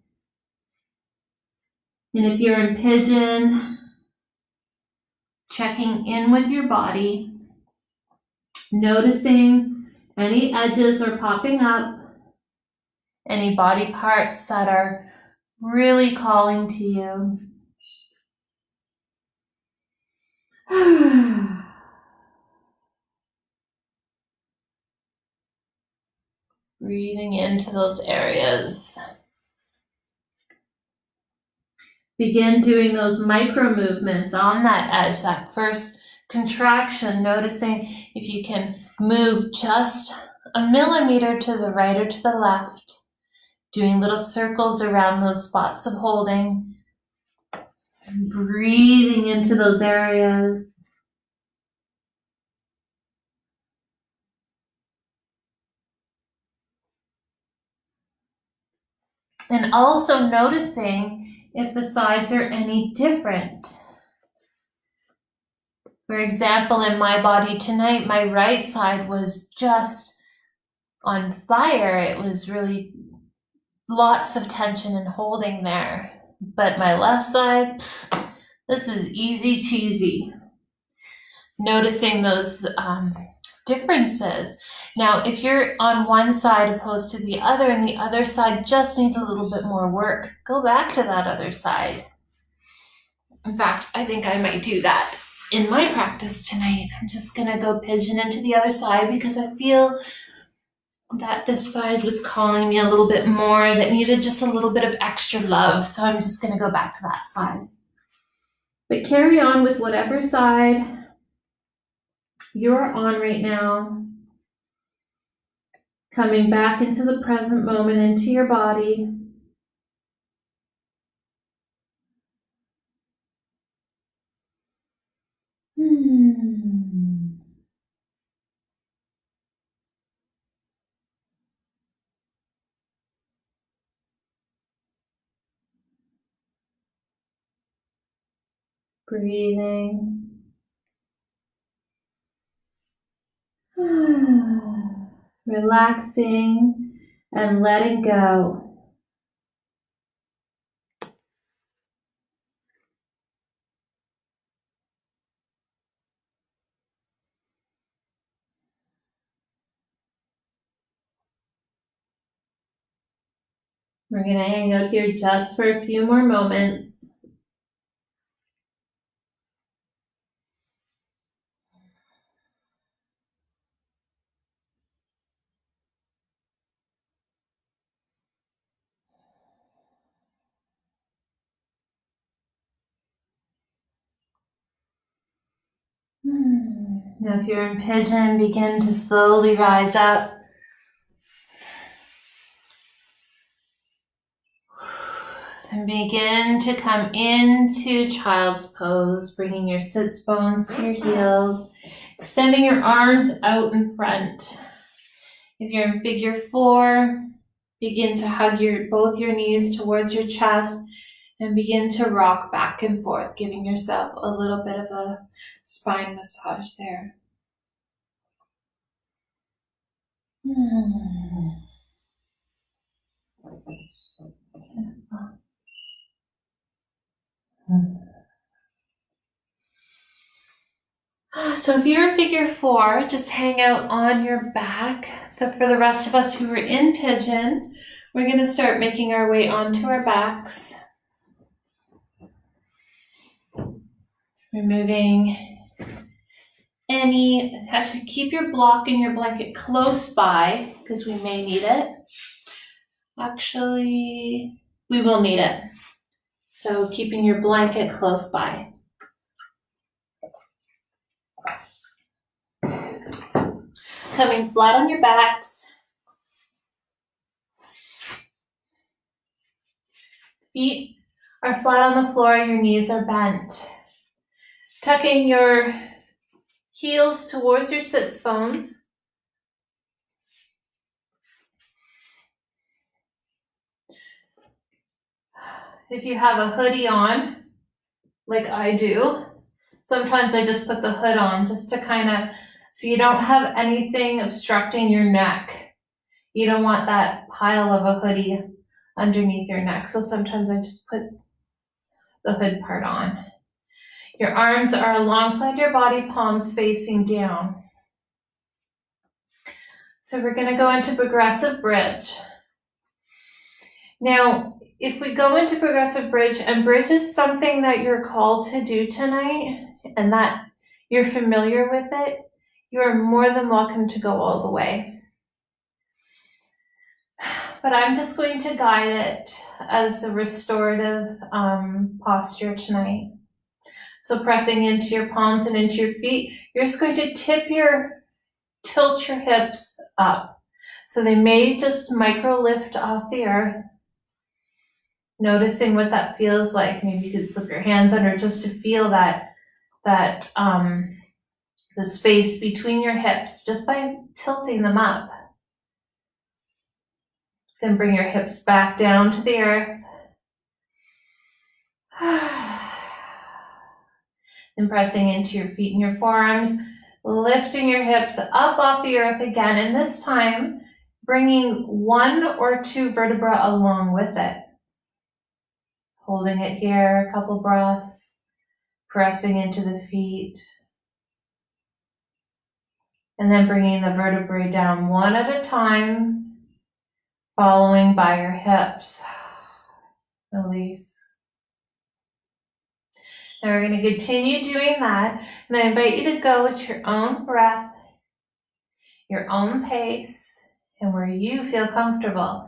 And if you're in pigeon, checking in with your body, noticing any edges are popping up, any body parts that are really calling to you. Breathing into those areas. Begin doing those micro movements on that edge, that first contraction, noticing if you can move just a millimeter to the right or to the left, doing little circles around those spots of holding, breathing into those areas. And also noticing if the sides are any different. For example, in my body tonight, my right side was just on fire. It was really lots of tension and holding there. But my left side, this is easy cheesy. Noticing those differences. Now, if you're on one side opposed to the other, and the other side just needs a little bit more work, go back to that other side. In fact, I think I might do that in my practice tonight. I'm just going to go pigeon into the other side because I feel that this side was calling me a little bit more, that needed just a little bit of extra love. So I'm just going to go back to that side. But carry on with whatever side you're on right now. Coming back into the present moment, into your body. Breathing. Relaxing and letting go. We're going to hang out here just for a few more moments. Now, if you're in pigeon, begin to slowly rise up. And begin to come into child's pose, bringing your sits bones to your heels, extending your arms out in front. If you're in figure four, begin to hug both your knees towards your chest and begin to rock back and forth, giving yourself a little bit of a spine massage there. So if you're in figure four, just hang out on your back. For the rest of us who are in pigeon, we're going to start making our way onto our backs. Removing actually keep your block and your blanket close by because we may need it. Actually, we will need it. So keeping your blanket close by. Coming flat on your backs. Feet are flat on the floor, your knees are bent. Tucking your heels towards your sits bones. If you have a hoodie on, like I do, sometimes I just put the hood on just to kind of, so you don't have anything obstructing your neck. You don't want that pile of a hoodie underneath your neck. So sometimes I just put the hood part on. Your arms are alongside your body, palms facing down. So we're going to go into progressive bridge. Now, if we go into progressive bridge, and bridge is something that you're called to do tonight, and that you're familiar with it, you are more than welcome to go all the way. But I'm just going to guide it as a restorative posture tonight. So pressing into your palms and into your feet, you're just going to tilt your hips up. So they may just micro lift off the earth. Noticing what that feels like. Maybe you could slip your hands under just to feel the space between your hips just by tilting them up. Then bring your hips back down to the earth. Then pressing into your feet and your forearms, lifting your hips up off the earth again, and this time bringing 1 or 2 vertebrae along with it. Holding it here, a couple breaths, pressing into the feet, and then bringing the vertebrae down one at a time, following by your hips. Release. Now we're going to continue doing that, and I invite you to go at your own breath, your own pace, and where you feel comfortable.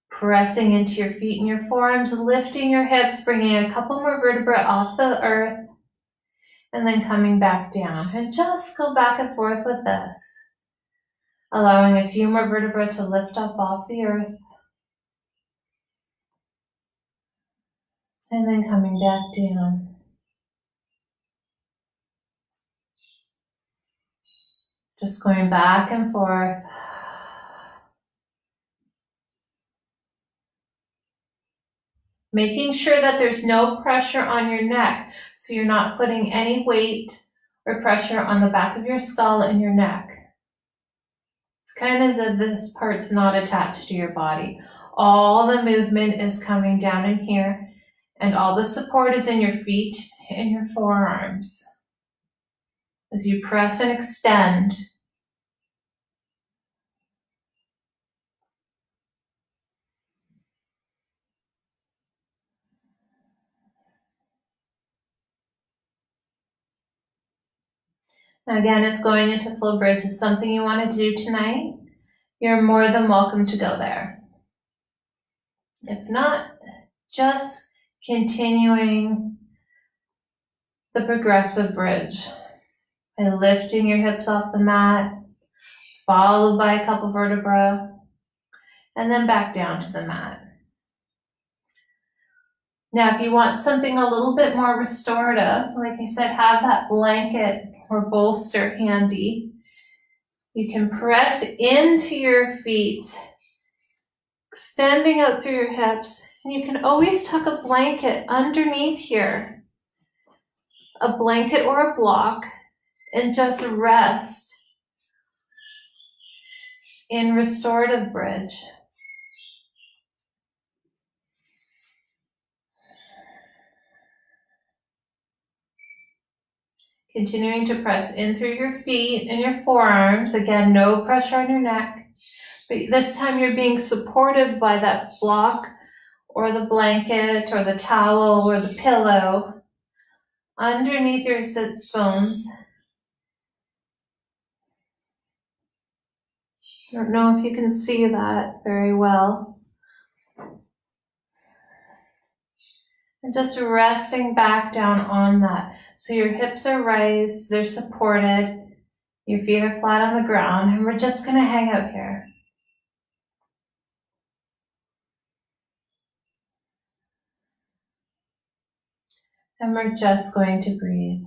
Pressing into your feet and your forearms, lifting your hips, bringing a couple more vertebrae off the earth, and then coming back down. And just go back and forth with this, allowing a few more vertebrae to lift up off the earth, and then coming back down. Just going back and forth. Making sure that there's no pressure on your neck, so you're not putting any weight or pressure on the back of your skull and your neck. It's kind of as if this part's not attached to your body. All the movement is coming down in here, and all the support is in your feet and your forearms. As you press and extend, now again, if going into full bridge is something you want to do tonight, you're more than welcome to go there. If not, just continuing the progressive bridge by lifting your hips off the mat, followed by a couple vertebrae, and then back down to the mat. Now, if you want something a little bit more restorative, like I said, have that blanket or bolster handy. You can press into your feet, extending out through your hips, and you can always tuck a blanket underneath here, a blanket or a block, and just rest in restorative bridge. Continuing to press in through your feet and your forearms. Again, no pressure on your neck. But this time you're being supported by that block or the blanket or the towel or the pillow underneath your sits bones. I don't know if you can see that very well. And just resting back down on that. So your hips are raised, they're supported, your feet are flat on the ground, and we're just going to hang out here. And we're just going to breathe.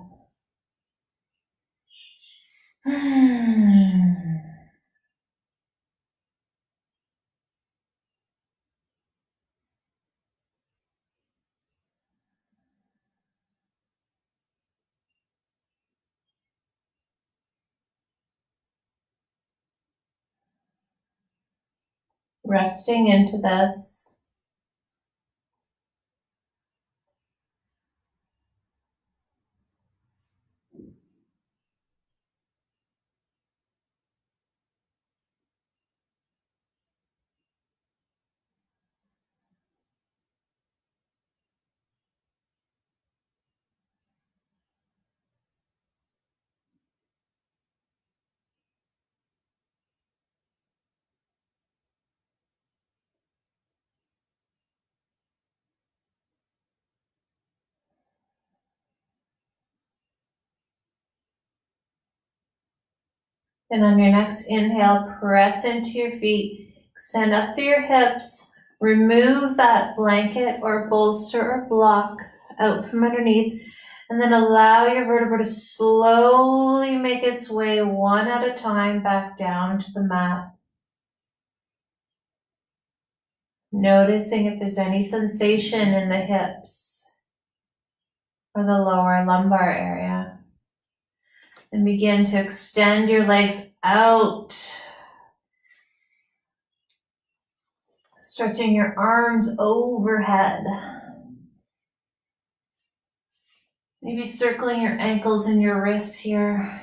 Resting into this. And on your next inhale, press into your feet, extend up through your hips, remove that blanket or bolster or block out from underneath, and then allow your vertebra to slowly make its way one at a time back down to the mat. Noticing if there's any sensation in the hips or the lower lumbar area. And begin to extend your legs out. Stretching your arms overhead. Maybe circling your ankles and your wrists here.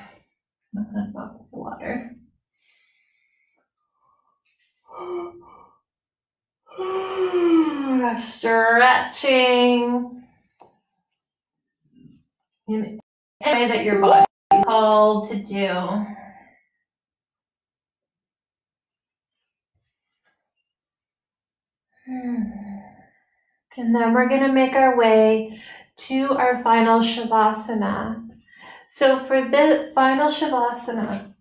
I'm gonna pop the water. Stretching in any way that your body is called to do. And then we're going to make our way to our final Shavasana. So for the final Shavasana,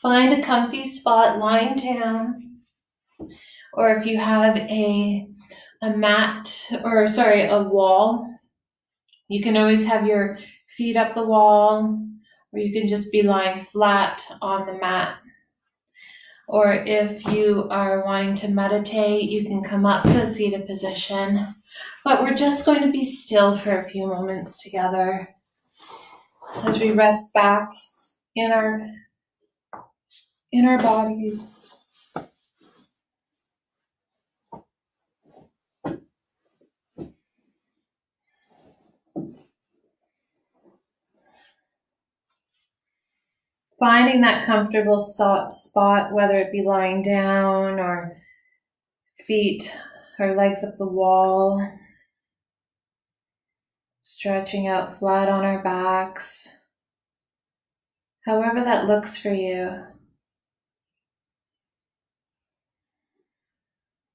find a comfy spot lying down, or if you have a wall, you can always have your feet up the wall, or you can just be lying flat on the mat. Or if you are wanting to meditate, you can come up to a seated position. But we're just going to be still for a few moments together as we rest back in our bodies. Finding that comfortable spot, whether it be lying down or feet or legs up the wall, stretching out flat on our backs, however that looks for you.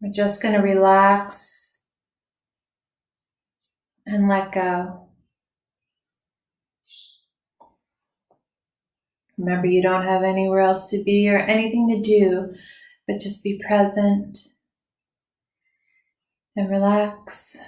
We're just going to relax and let go. Remember, you don't have anywhere else to be or anything to do, but just be present and relax.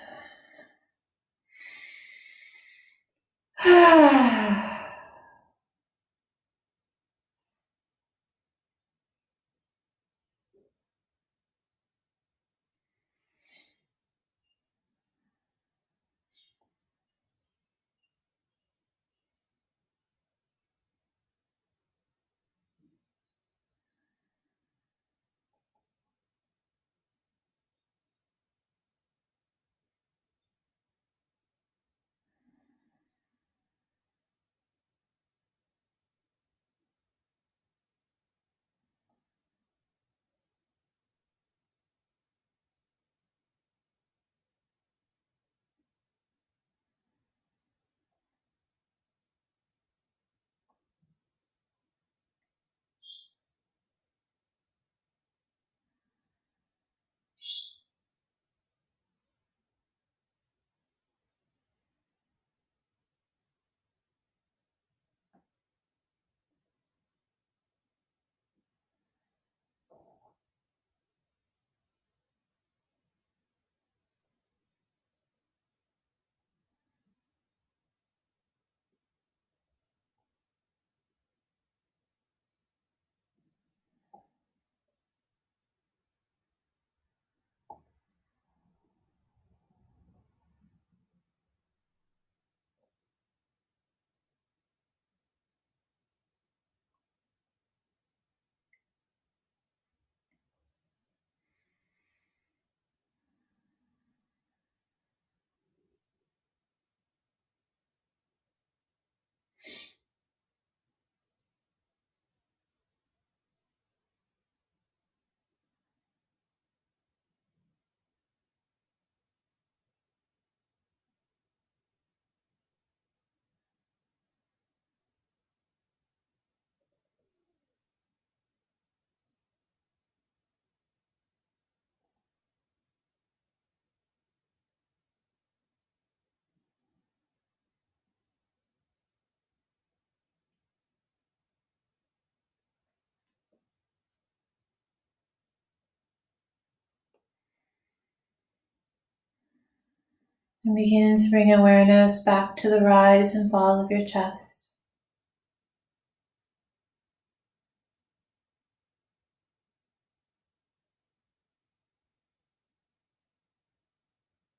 And begin to bring awareness back to the rise and fall of your chest.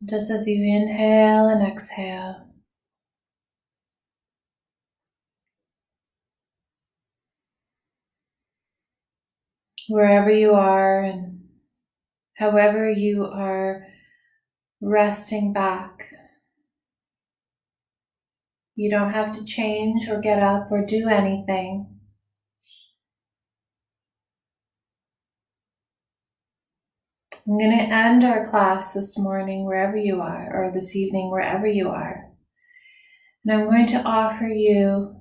Just as you inhale and exhale, wherever you are and however you are resting back, you don't have to change or get up or do anything. I'm going to end our class this morning wherever you are, or this evening wherever you are. And I'm going to offer you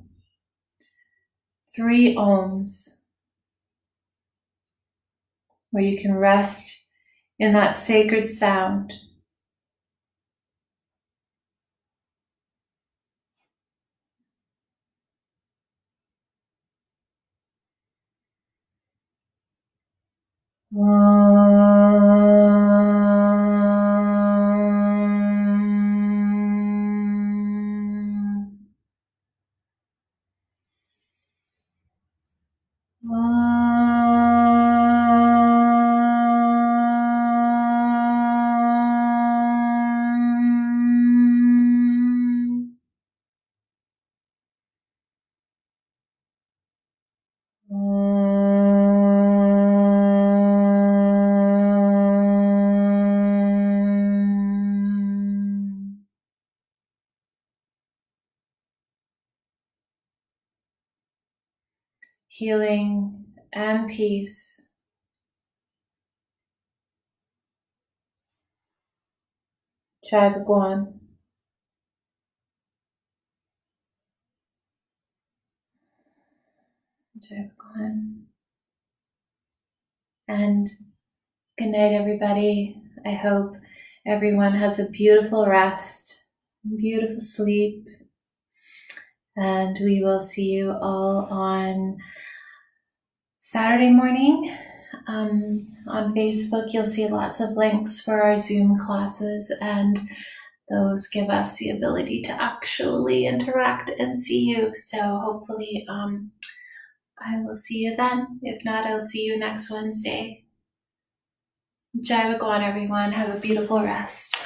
3 ohms where you can rest in that sacred sound. Healing and peace. Japa. And good night, everybody. I hope everyone has a beautiful rest, beautiful sleep, and we will see you all on Saturday morning. On Facebook, you'll see lots of links for our Zoom classes, and those give us the ability to actually interact and see you. So hopefully I will see you then. If not, I'll see you next Wednesday. Jai Bhagwan, everyone. Have a beautiful rest.